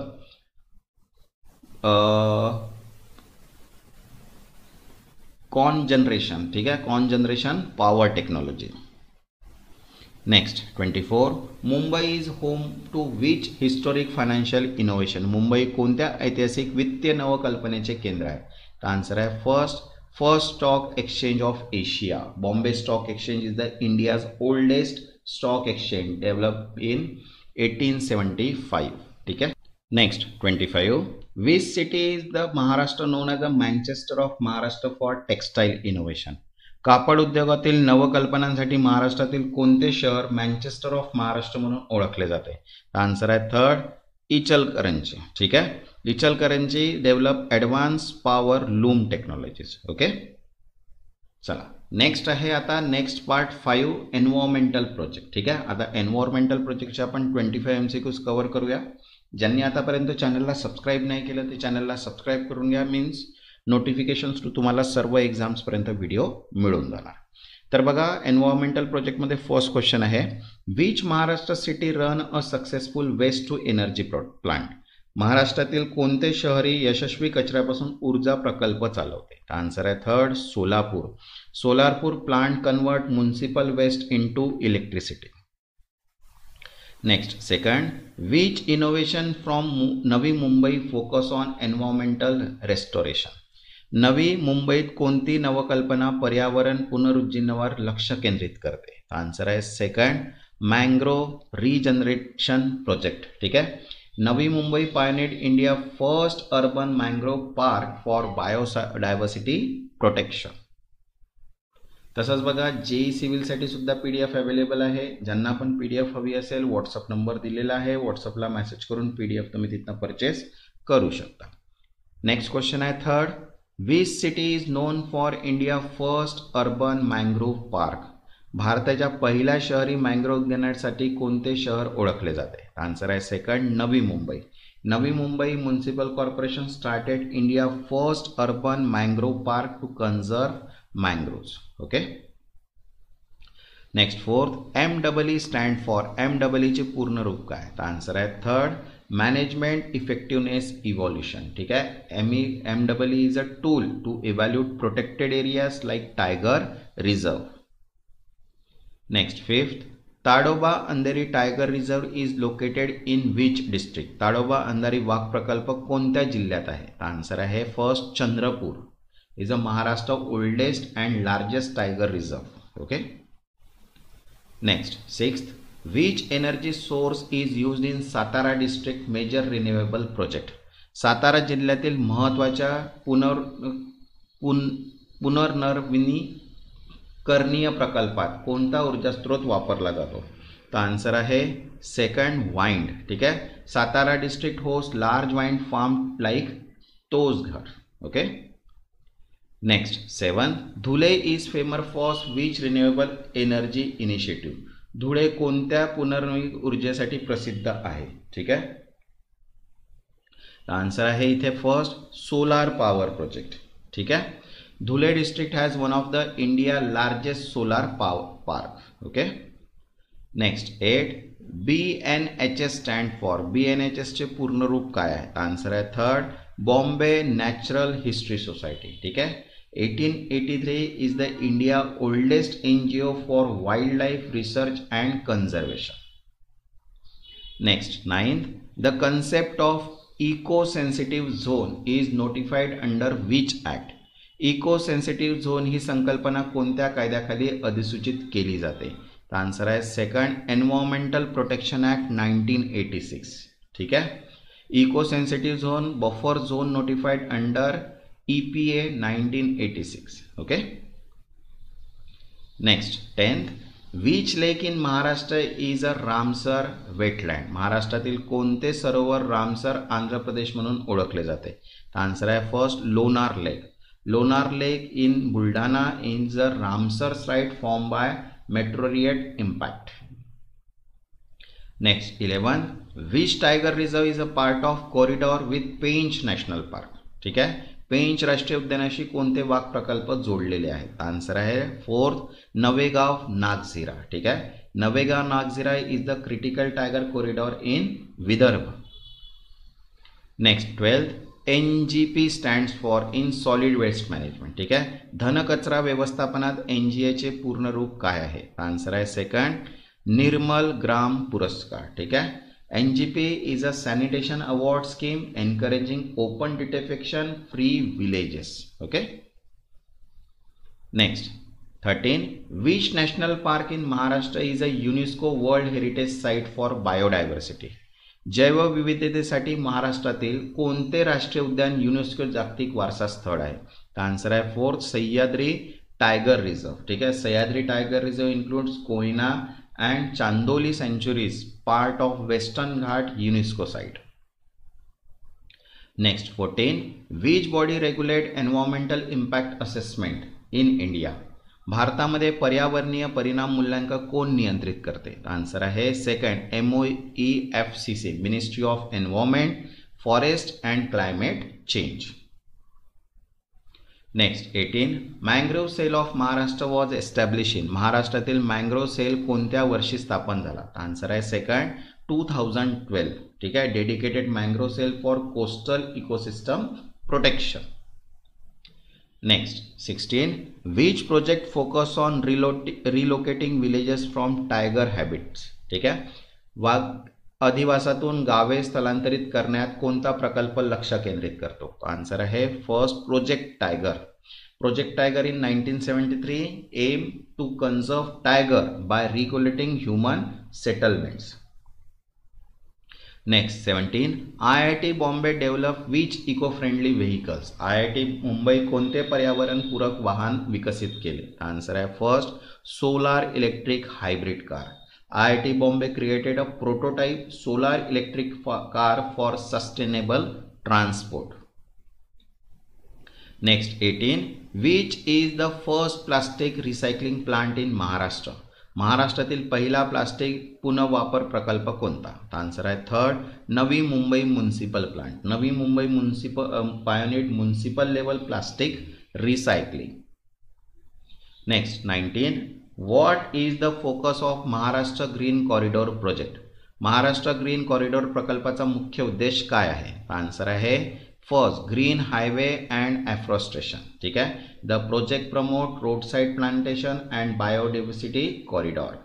cogeneration, ठीक आहे, cogeneration power technology. Next 24 Mumbai is home to which historic financial innovation? मुंबई कोणत्या ऐतिहासिक वित्तीय नवकल्पनेचे केंद्र आहे? तर आन्सर आहे first stock exchange of Asia. Bombay stock exchange is the India's oldest stock exchange develop in 1875. ठीक आहे. Next 25 which city is the Maharashtra known as the Manchester of Maharashtra for textile innovation? कापड उद्योगातील नवकल्पनांसाठी महाराष्ट्रातील कोणते शहर मँचेस्टर ऑफ महाराष्ट्र म्हणून ओळखले जाते? आन्सर आहे थर्ड इचलकरंजी. ठीक आहे. Ichalkaranji develop advance power loom technologies. Okay. चला नेक्स्ट आहे आता नेक्स्ट पार्ट 5 एन्व्हायरमेंटल प्रोजेक्ट. ठीक आहे. आता एन्व्हायरमेंटल प्रोजेक्टचे आपण 25 MCQs कव्हर करूया. ज्यांनी आतापर्यंत चॅनलला सबस्क्राईब नाही केलं ते चॅनलला सबस्क्राईब करून घ्या. मीन्स नोटिफिकेशन्स तुम्हाला सर्व एक्झाम्सपर्यंत व्हिडिओ मिळून जाणार. तर बघा एन्व्हायरमेंटल प्रोजेक्टमध्ये फर्स्ट क्वेश्चन आहे which Maharashtra city run a successful waste to energy plant? महाराष्ट्रातील कोणते शहरी यशस्वी कचऱ्यापासून ऊर्जा प्रकल्प चालवते? आन्सर आहे third Solapur. Solapur plant convert municipal waste into electricity. Next second which innovation from Navi Mumbai focus on environmental restoration? Navi मुंबईत कोणती नवकल्पना पर्यावरण पुनरुज्जीवनावर लक्ष केंद्रित करते? आन्सर आहे सेकंड मँग्रोव्ह रिजनरेशन प्रोजेक्ट. ठीक आहे. Navi Mumbai pioneered India first urban mangrove park for biodiversity protection. तसंच बघा जेई सिव्हिलसाठी सुद्धा PDF अवेलेबल आहे. ज्यांना पण PDF हवी असेल व्हॉट्सअप नंबर दिलेला आहे, व्हॉट्सअपला मेसेज करून PDF तुम्ही तिथनं परचेस करू शकता. नेक्स्ट क्वेश्चन आहे third which city is known for India first urban mangrove park? भारताच्या पहिल्या शहरी मँग्रोव्ह उद्यानासाठी कोणते शहर ओळखले जाते? आन्सर आहे second Navi Mumbai. Navi Mumbai municipal corporation started India first urban mangrove park to conserve mangroves. Okay. Next fourth MEE stand for MEE चे पूर्ण रूप काय? तर आन्सर आहे थर्ड मॅनेजमेंट इफेक्टिव्हनेस इव्हॉल्युशन. ठीक आहे. MEE is a tool to evaluate protected areas like tiger reserve. Next fifth Tadoba Andhari tiger reserve is located in which district? Tadoba Andhari वाघ प्रकल्प कोणत्या जिल्ह्यात आहे? आन्सर आहे first Chandrapur. Is a Maharashtra oldest and largest tiger reserve. Okay. Next sixth which energy source is used in Satara district major renewable project? Satara जिल्ह्यातील महत्त्वाच्या पुनर्नवीनीकरणीय प्रकल्पात कोणता ऊर्जा स्रोत वापरला जातो? तर आन्सर आहे सेकंड वाइंड. ठीक आहे. Satara district host large wind farm like Thoseghar. Okay. Next seven Dhule is famous for which renewable energy initiative? Dhule कोणत्या पुनर्नवीन ऊर्जेसाठी प्रसिद्ध आहे? ठीक आहे. आन्सर आहे इथे फर्स्ट सोलार पॉवर प्रोजेक्ट. ठीक आहे. Dhule district has one of the India largest solar power park. Okay. Next 8 BNHS stand for BNHS चे पूर्ण रूप काय आहे? आन्सर आहे third Bombay natural history society. ठीक आहे. 1883 is the India oldest NGO for wildlife research and conservation. Next 9th the concept of eco-sensitive zone is notified under which act? Eco-sensitive zone ही संकल्पना कोणत्या कायद्याखाली अधिसूचित केली जाते? तर आन्सर आहे सेकंड एन्व्हायरमेंटल प्रोटेक्शन ॲक्ट 1986. ठीक आहे. Eco sensitive zone buffer zone notified under EPA 1986. Okay. Next 10th which lake in Maharashtra is a Ramsar wetland? महाराष्ट्रातील कोणते सरोवर रामसर आंध्र प्रदेश म्हणून ओळखले जाते? आन्सर आहे first Lonar lake. Lonar lake in Buldhana is a Ramsar site form by meteorite impact. Next 11th which tiger reserve is a part of corridor with Pench national park? ठीक आहे. पेंच राष्ट्रीय उद्यानाशी कोणते वाघ प्रकल्प जोडलेले आहेत? आन्सर आहे फोर्थ नवेगाव नागझिरा. ठीक आहे. Navegaon Nagzira is the critical tiger corridor in Vidarbha. Next 12th NGP stands for in solid waste management. ठीक आहे. घनकचरा व्यवस्थापनात NGA चे पूर्ण रूप काय आहे? आन्सर आहे सेकंड निर्मल ग्राम पुरस्कार. ठीक आहे. NGP is a sanitation award scheme encouraging open defecation free villages. Okay. Next 13 which national park in Maharashtra is a UNESCO World Heritage Site for Biodiversity? जैवविविधतेसाठी महाराष्ट्रातील कोणते राष्ट्रीय उद्यान युनेस्को जागतिक वारसा स्थळ आहे? आन्सर आहे फोर्थ सह्याद्री टायगर रिझर्व. ठीक आहे. Sahyadri tiger reserve includes Koyna and Chandoli sanctuaries, part of Western Ghat UNESCO site. Next 14 which body regulate environmental impact assessment in India? भारतामध्ये पर्यावरणीय परिणाम मूल्यांकन कोण नियंत्रित करते? आन्सर आहे second MOEFCC ministry of environment forest and climate change. Next 18 mangrove cell of Maharashtra was establish in. महाराष्ट्रातील mangrove cell कोणत्या वर्षी स्थापन झाला? आन्सर आहे सेकंड 2012. ठीक आहे. Dedicated mangrove cell for coastal ecosystem protection. Next 16 which project focus on relocating villages from tiger habits. ठीक आहे. वाघ अधिवासातून गावे स्थलांतरित करण्यात कोणता प्रकल्प लक्ष केंद्रित करतो? आन्सर आहे first project tiger. Project tiger in 1973 aim to conserve tiger by relocating human settlements. Next 17 IIT Bombay develop which eco friendly vehicles. IIT Mumbai कोणते पर्यावरणपूरक वाहन विकसित केले? आन्सर आहे first solar electric hybrid car. IIT Bombay created a prototype solar electric car for sustainable transport. Next 18 which is the first plastic recycling plant in Maharashtra? महाराष्ट्रातील पहिला plastic पुनर्वापर प्रकल्प कोणता? आन्सर आहे थर्ड नवी Mumbai municipal plant. Navi Mumbai municipal pioneered municipal level plastic recycling. Next 19 What is the focus of Maharashtra green corridor project? Maharashtra green corridor प्रकल्पाचा मुख्य उद्देश काय आहे? आन्सर आहे first green highway and afforestation. ठीक आहे. The project promote road side plantation and biodiversity corridor.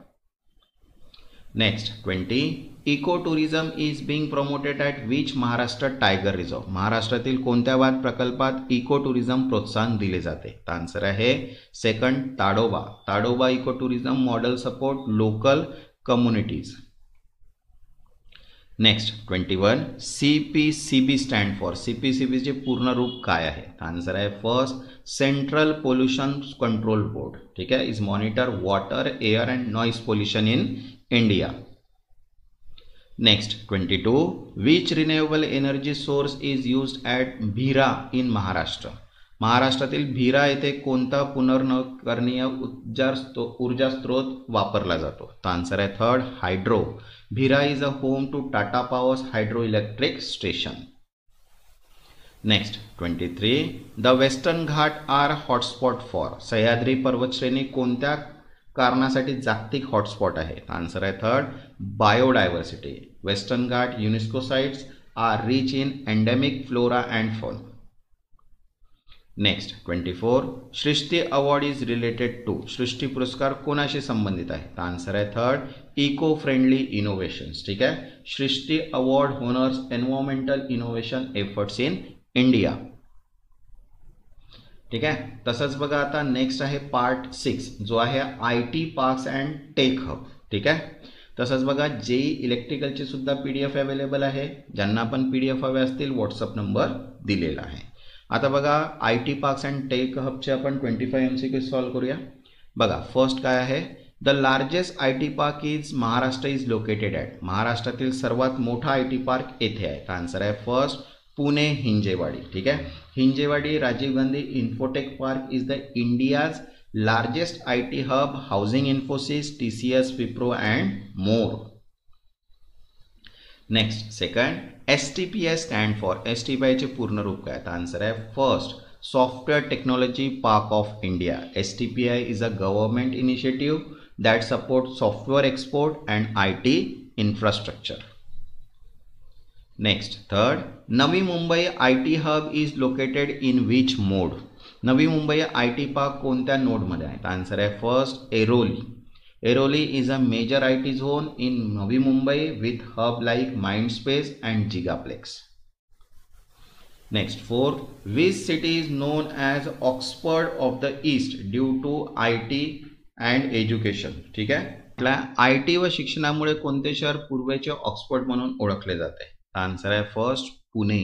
Next 20 eco tourism is being promoted at which Maharashtra tiger reserve. महाराष्ट्रातील कोणत्या वाघ प्रकल्पात इको टुरिझम प्रोत्साहन दिले जाते? आन्सर आहे second Tadoba. Tadoba eco tourism model support local communities. Next 21 CPCB stand for. CPCB चे पूर्ण रूप काय आहे? आन्सर आहे first central pollution control board. ठीक आहे. Is monitor water air and noise pollution in India. Next 22 which renewable energy source is used at Bhira in Maharashtra. महाराष्ट्रातील भीरा येथे कोणता पुनर्नवीकरणीय ऊर्जा स्रोत वापरला जातो? आन्सर आहे third hydro. Bhira is a home to Tata Power's hydro electric station. Next 23 the Western Ghat are hotspot for. Sahyadri पर्वतश्रेणी कोणत्या कारणासाठी जागतिक हॉटस्पॉट आहे? आन्सर आहे third biodiversity. Western Ghat UNESCO sites are rich in endemic flora and fauna. Next 24 Srishti award is related to. Srishti पुरस्कार कोणाशी संबंधित आहे? आन्सर आहे थर्ड इको फ्रेंडली इनोव्हेशन्स. ठीक आहे. Srishti award honours environmental innovation efforts in India. ठीक आहे. तसंच बघा आता नेक्स्ट आहे पार्ट 6 जो आहे IT parks and tech hub. ठीक आहे. तसंच बघा JEE इलेक्ट्रिकलची सुद्धा PDF अवेलेबल आहे. ज्यांना पण PDF हवे असतील व्हॉट्सअप नंबर दिलेला आहे. आता बघा IT पार्क्स अँड टेक हबचे आपण 25 MCQ सॉल्व करूया. बघा फर्स्ट काय आहे? The largest IT park is Maharashtra is located at. महाराष्ट्रातील सर्वात मोठा IT पार्क येथे आहे. आन्सर आहे फर्स्ट पुणे हिंजेवाडी. ठीक आहे. Hinjewadi Rajiv Gandhi infotech park is the India's largest IT hub housing Infosys TCS Wipro and more. Next second STPI stand for STPI चे पूर्ण रूप काय तर आन्सर आहे first software technology park of India. STPI is a government initiative that supports software export and IT infrastructure. Next, third, Navi Mumbai IT hub is located in which mode? Navi Mumbai IT park कोणत्या node मध्ये आहे? Answer आहे first Airoli. Airoli is a major IT zone in Navi Mumbai with hub like Mindspace and Gigaplex. Next, fourth, which city is known as Oxford of the East due to IT and education. ठीक आहे, IT व शिक्षणामुळे कोणते शहर पूर्वेचे Oxford म्हणून ओळखले जाते? Answer आहे first Pune.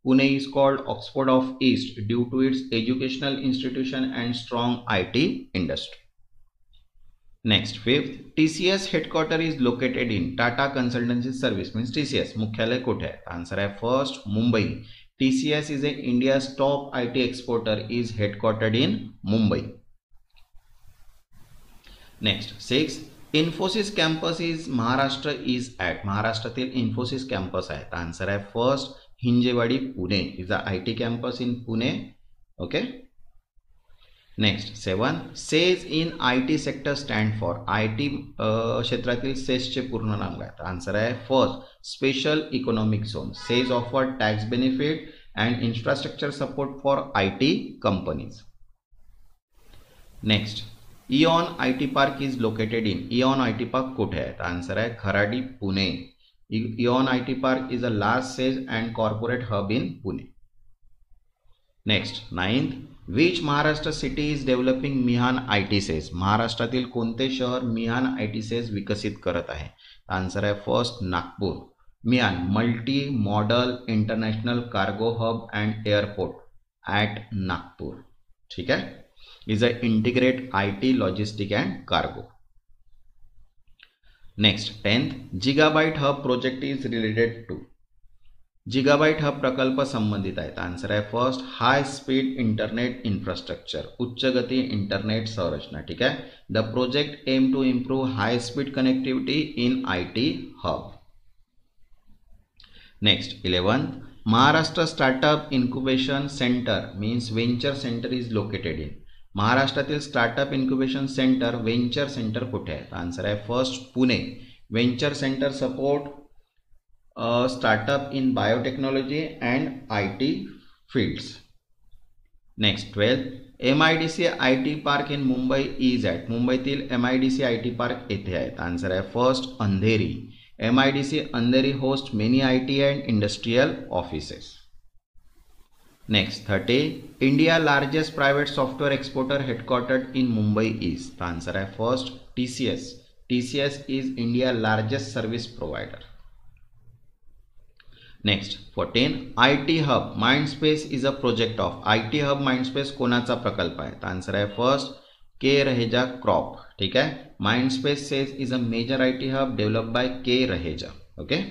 Pune is called Oxford of East due to its educational institution and strong IT industry. Next fifth, TCS headquarter is located in. Tata Consultancy Service means TCS मुख्यालय कुठे आहे? आन्सर आहे first Mumbai. TCS is a India's top IT exporter is headquartered in Mumbai. Next six, Infosys campus is Maharashtra is at. महाराष्ट्रातील Infosys campus आहे. Answer आहे first Hinjewadi Pune is a IT campus in Pune. Okay. Next seven, says in IT sector stand for. IT क्षेत्रातील सेसचे पूर्ण नाम काय? Answer आहे first special economic zone. Says offer tax benefit and infrastructure support for IT companies. Next, Eon IT park is located in. Eon IT park कुठे आहे? Answer आहे Kharadi Pune. Eon IT park is a large says and corporate hub in Pune. Next ninth, which Maharashtra city is developing Mihan IT says. महाराष्ट्रातील कोणते शहर मिहान IT says विकसित करत आहे? Answer आहे first Nagpur. Mihan multi modal international cargo hub and airport at Nagpur. ठीक आहे, is a integrate IT logistic and cargo. Next 10th, Gigabyte Hub project is related to. Gigabyte Hub प्रकल्प संबंधित आहेत. आन्सर आहे first high speed internet infrastructure. उच्च गती internet संरचना. ठीक आहे, the project aim to improve high speed connectivity in IT hub. Next 11th, Maharashtra startup incubation centre means venture centre is located in. महाराष्ट्रातील startup incubation centre venture centre कुठे आहे? Answer आहे first Pune. Venture centre support startup in biotechnology and IT fields. Next 12th, MIDC IT park in Mumbai is at. मुंबईतील MIDC IT park येथे आहेत. Answer आहे first Andheri. MIDC Andheri host many IT and industrial offices. Next 30, India largest private software exporter headquartered in Mumbai is. Answer आहे first TCS. TCS is India largest service provider. Next 14, IT hub Mindspace is a project of. IT hub Mindspace कोणाचा प्रकल्प आहे? Answer आहे first K Raheja Corp. ठीक आहे, Mindspace SEZ is a major IT hub develop by K Raheja. Okay.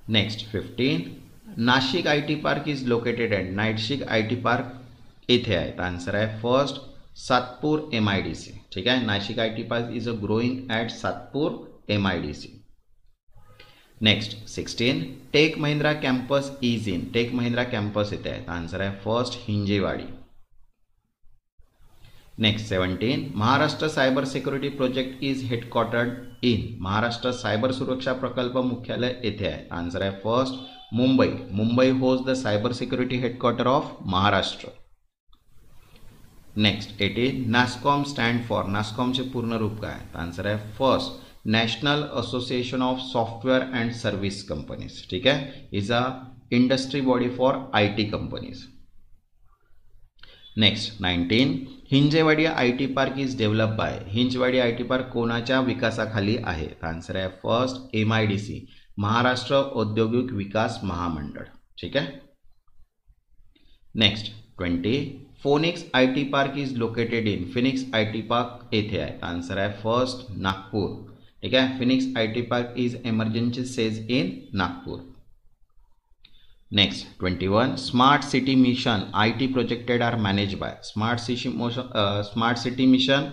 Next 15, Nashik IT park is located at. Nashik IT park येथे आहे. Answer आहे first Satpur MIDC. ठीक आहे, Nashik IT park is a growing at Satpur MIDC. Next 16, Tech Mahindra campus is in. Tech Mahindra campus येथे आहे. Answer आहे first Hinjewadi. Next 17, Maharashtra cyber security project is headquartered in. Maharashtra cyber सुरक्षा प्रकल्प मुख्यालय येथे आहे. आन्सर आहे first Mumbai. Mumbai host the cyber security headquarter of Maharashtra. Next 18, NASSCOM stand for. NASSCOMचे पूर्ण रूप काय? आन्सर आहे first national association of software and service companies. ठीक आहे, is a industry body for IT companies. Next 19, Hinjewadi IT park is develop by. Hinjawadi IT park कोणाच्या विकासाखाली आहे? आन्सर आहे फर्स्ट MIDC महाराष्ट्र औद्योगिक विकास महामंडळ. ठीक आहे. Next 20, Phoenix IT park is located in. Phoenix IT park येथे आहे. आन्सर आहे फर्स्ट नागपूर. ठीक आहे, Phoenix IT park is emergency SEZ in Nagpur. Next 21, smart city mission IT projected are manage by. Smart city mission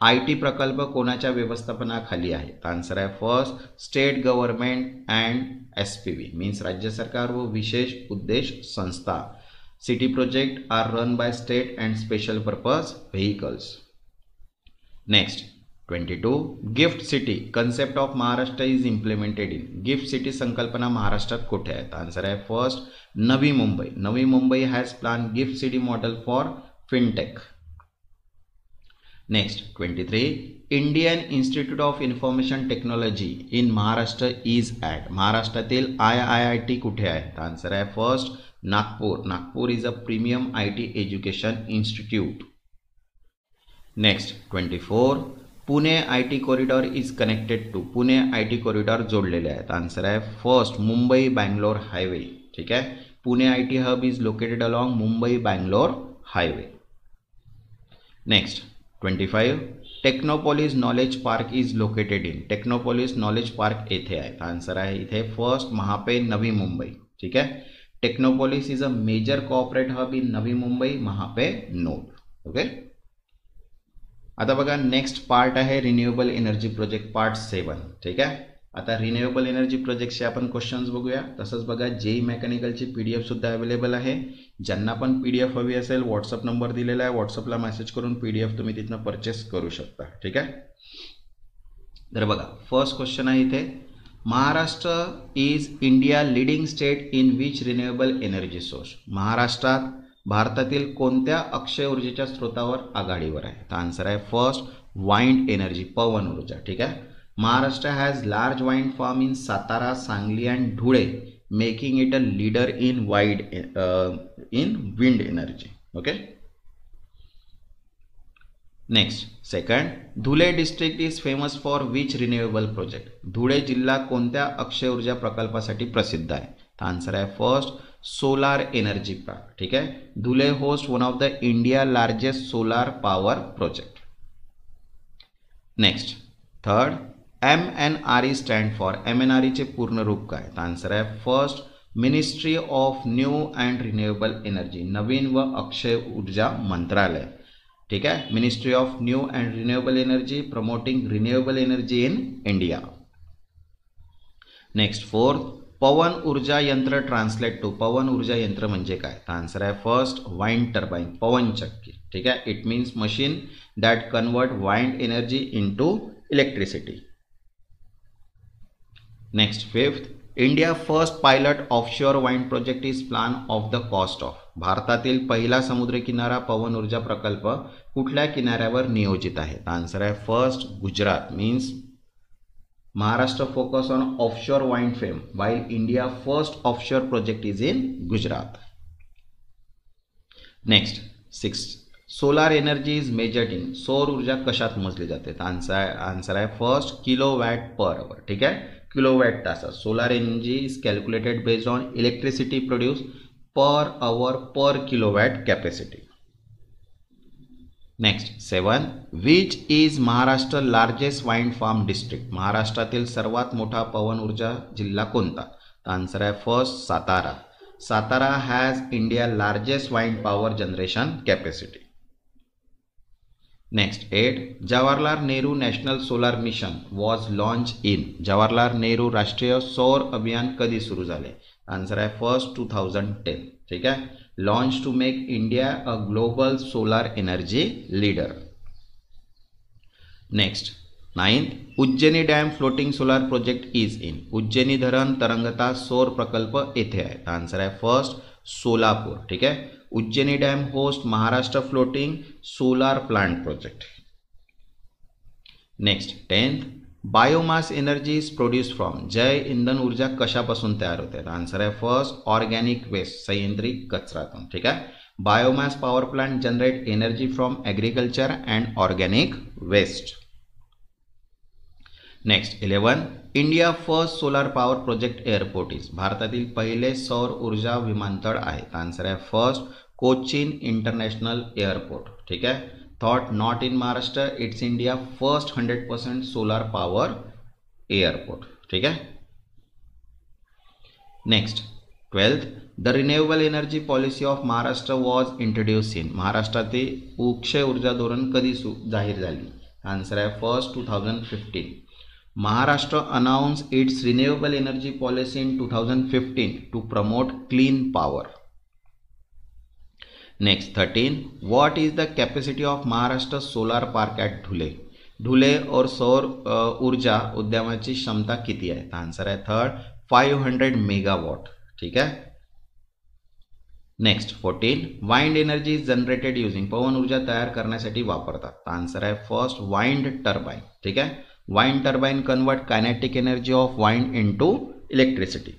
IT प्रकल्प कोणाच्या व्यवस्थापनाखाली आहे? तर आन्सर आहे first state government and SPV means राज्य सरकार व विशेष उद्देश संस्था. City project are run by state and special purpose vehicles. Next 22 gift city concept of Maharashtra is implemented in. Gift city संकल्पना महाराष्ट्रात कुठे आहे? आन्सर आहे first Navi Mumbai. Navi Mumbai has plan GIFT city model for fintech. Next 23 Indian Institute of Information Technology in Maharashtra is at. महाराष्ट्रातील IIIT कुठे आहे? Answer आहे first Nagpur. Nagpur is a premium IT education institute. Next 24 Pune IT corridor is connected to. Pune IT corridor जोडलेले आहेत. Answer आहे first Mumbai Bangalore highway. ठीक आहे, Pune IT hub is located along Mumbai Bangalore highway. Next 25 Technopolis knowledge park is located in. Technopolis knowledge park येथे आहे. Answer आहे इथे first Mahape नवी मुंबई. ठीक आहे, Technopolis is a major corporate hub in Navi Mumbai Mahape node. Okay, आता बघा नेक्स्ट पार्ट आहे रिन्युएबल एनर्जी प्रोजेक्ट पार्ट 7. ठीक आहे, आता रिन्युएबल एनर्जी प्रोजेक्टचे आपण क्वेश्चन्स बघूया. तसंच बघा JEE मेकॅनिकलची PDF सुद्धा अवेलेबल आहे. ज्यांना पण PDF हवी असेल व्हॉट्सअप नंबर दिलेला आहे, व्हॉट्सअपला मेसेज करून PDF तुम्ही तिथनं परचेस करू शकता. ठीक आहे, तर बघा फर्स्ट क्वेश्चन आहे इथे Maharashtra is India leading state in which renewable energy source. महाराष्ट्रात भारतातील कोणत्या अक्षय ऊर्जेच्या स्रोतावर आघाडीवर आहे? तर आन्सर आहे फर्स्ट वाइंड एनर्जी, पवन ऊर्जा. ठीक आहे, Maharashtra has large wind form in Satara, Sangli and Dhule making it a leader in wind energy. Okay, next second Dhule district is famous for which renewable project. Dhule जिल्हा कोणत्या अक्षय ऊर्जा प्रकल्पासाठी प्रसिद्ध आहे? तर आन्सर आहे फर्स्ट सोलार एनर्जी पार्क. ठीक आहे, Dhule host one of the India largest solar power project. Next third MNRE stand for. MNRE चे पूर्ण रूप काय? तर आन्सर आहे first ministry of new and renewable energy, नवीन व अक्षय ऊर्जा मंत्रालय. ठीक आहे, ministry of new and renewable energy promoting renewable energy in India. Next fourth पवन ऊर्जा यंत्र ट्रान्सलेट टू. पवन ऊर्जा यंत्र म्हणजे काय? तर आन्सर आहे फर्स्ट वाइंड टर्बाइन, पवन चक्की. ठीक आहे, it means machine that convert wind energy into electricity. Next fifth India first pilot offshore wind project is plan of the cost of. भारतातील पहिला समुद्रकिनारा पवन ऊर्जा प्रकल्प कुठल्या किनाऱ्यावर नियोजित आहे? तर आन्सर आहे first Gujarat. Means Maharashtra focus on offshore wind farm while India first offshore project is in Gujarat. Next 6 solar energy is measured in. सौर ऊर्जा कशात मोजली जाते? आन्सर आहे फर्स्ट किलोवॅट पर आवर. ठीक आहे, किलोवॅट तासात. Solar energy is calculated based on electricity produce per hour per kilowatt capacity. Next 7 which is Maharashtra largest wind farm district. महाराष्ट्रातील सर्वात मोठा पवन ऊर्जा जिल्हा कोणता? तर आन्सर आहे first Satara. Satara has India largest wind power generation capacity. Next 8 Jawaharlal Nehru national solar mission was launch in. Jawaharlal Nehru राष्ट्रीय सौर अभियान कधी सुरू झाले? आन्सर आहे फर्स्ट 2010. ठीक आहे, launch to make India a global solar energy leader. Next 9 Ujjani dam floating solar project is in. Ujjani धरण तरंगता सौर प्रकल्प येथे आहे. आन्सर आहे फर्स्ट सोलापूर. ठीक आहे, Ujjani dam host Maharashtra floating solar plant project. Next 10 biomass energy is produce from. जय इंधन ऊर्जा कशापासून तयार होते? आन्सर आहे फर्स्ट ऑर्गॅनिक वेस्ट, संयंत्रित कचरातून. ठीक आहे, biomass power plant generate energy from agriculture and organic waste. Next 11 India first solar power project airport is. भारतातील पहिले सौर ऊर्जा विमानतळ आहे. आन्सर आहे फर्स्ट कोचीन इंटरनॅशनल एअरपोर्ट. ठीक आहे, thought not in Maharashtra, it's India first 100% solar power airport. ठीक है, next 12th the renewable energy policy of Maharashtra was introduce in. महाराष्ट्रातील अक्षय ऊर्जा धोरण कधी जाहीर झाली? आन्सर आहे first 2015. Maharashtra announced its renewable energy policy in 2015 to promote clean power. Next 13. What is the capacity of Maharashtra solar park at Dhule? धुले और सौर ऊर्जा उद्यमाची क्षमता किती आहे? आन्सर आहे थर्ड 500 मेगावॉट. ठीक आहे. Next 14. Wind energy is generated using. पवन ऊर्जा तयार करण्यासाठी वापरतात. आन्सर आहे फर्स्ट वाइंड टर्बाइन. ठीक आहे. Wind turbine convert kinetic energy of wind into electricity.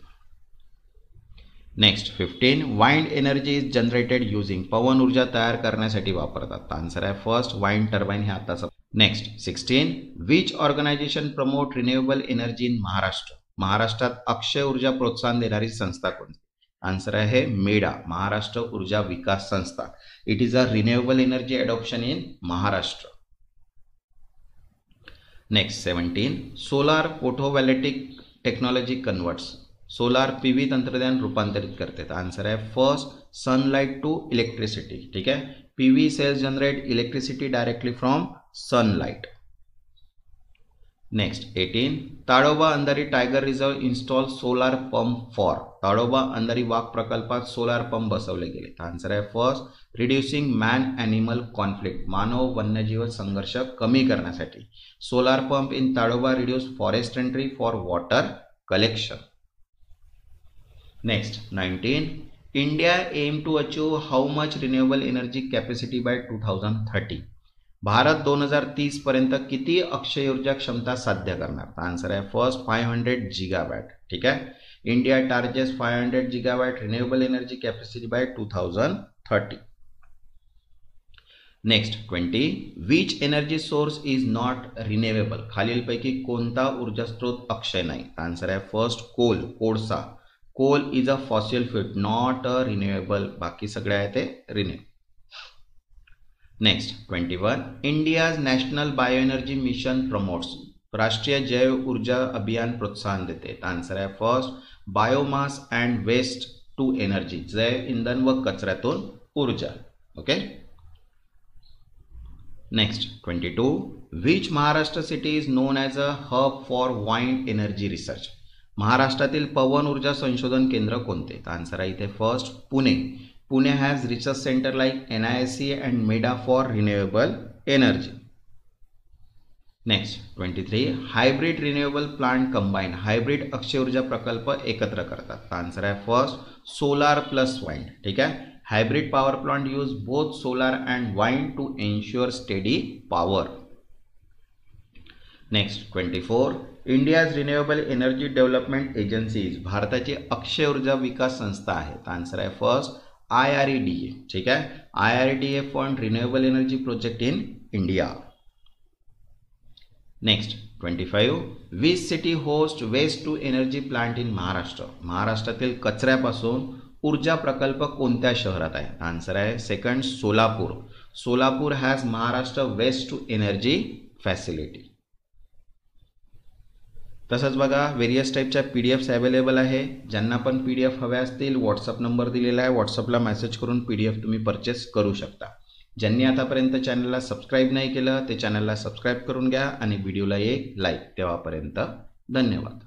Next 15. Wind energy is generated using. पवन ऊर्जा तयार करण्यासाठी वापरतात. आन्सर आहे फर्स्ट वाइंड टर्बाइन हे आता. Next 16. Which organisation promote renewable energy in Maharashtra. महाराष्ट्रात अक्षय ऊर्जा प्रोत्साहन देणारी संस्था कोणती? आन्सर आहे मेडा, महाराष्ट्र ऊर्जा विकास संस्था. It is a renewable energy adoption in Maharashtra. Next 17. Solar photovoltaic technology converts. Solar PV तंत्रज्ञान रूपांतरित करते. आन्सर आहे फर्स्ट सनलाइट टू इलेक्ट्रिसिटी. ठीक आहे. PV cells generate electricity directly from sunlight. Next 18. Tadoba Andhari tiger reserve install solar pump for. Tadoba Andhari वाघ प्रकल्पात solar pump बसवले गेले. आन्सर आहे first reducing man animal conflict. मानव वन्यजीव संघर्ष कमी करण्यासाठी. Solar pump in Tadoba reduce forest entry for water collection. Next 19. India aim to achieve how much renewable energy capacity by 2030. भारत 2030 पर्यंत किती अक्षय ऊर्जा क्षमता साध्य करणार? आन्सर आहे फर्स्ट 500 जिगावॅट. ठीक आहे. India targets 500 gigawatt renewable energy capacity by 2030. Next 20. Which energy source is not renewable. खालीलपैकी कोणता ऊर्जा स्रोत अक्षय नाही? आन्सर आहे फर्स्ट कोल, कोळसा. Coal is a fossil fuel, not a renewable. बाकी सगळे आहे ते renew. Next 21. India's national bio energy mission promotes. राष्ट्रीय जैव ऊर्जा अभियान प्रोत्साहन देते. आन्सर आहे first biomass and waste to energy. जैव इंधन व कचऱ्यातून ऊर्जा. Okay. Next 22. Which Maharashtra city is known as a hub for wind energy research. महाराष्ट्रातील पवन ऊर्जा संशोधन केंद्र कोणते? आन्सर आहे इथे first Pune. Pune has research centre like NISC and MEDA for renewable energy. Next 23. Hybrid renewable plant combine. Hybrid अक्षय ऊर्जा प्रकल्प एकत्र करतात. आन्सर आहे फर्स्ट सोलार प्लस वाइंड. ठीक आहे. Hybrid power plant use both solar and wind to ensure steady power. Next 24. India's renewable energy development agencies. भारताची अक्षय ऊर्जा विकास संस्था आहे. आन्सर आहे फर्स्ट IREDA. ठीक आहे. IREDA fund renewable energy project in India. Next 25. Which city host waste to energy plant in Maharashtra. महाराष्ट्रातील कचऱ्यापासून ऊर्जा प्रकल्प कोणत्या शहरात आहे? आन्सर आहे second Solapur. Solapur has Maharashtra waste to energy facility. तसंच बघा वेरियस टाईपच्या PDFs अवेलेबल आहे. ज्यांना पण PDF हव्या असतील व्हॉट्सअप नंबर दिलेला आहे. व्हॉट्सअपला मेसेज करून PDF तुम्ही परचेस करू शकता. ज्यांनी आतापर्यंत चॅनलला सबस्क्राईब नाही केलं ते चॅनलला सबस्क्राईब करून घ्या आणि व्हिडिओला एक लाईक. तेव्हापर्यंत धन्यवाद.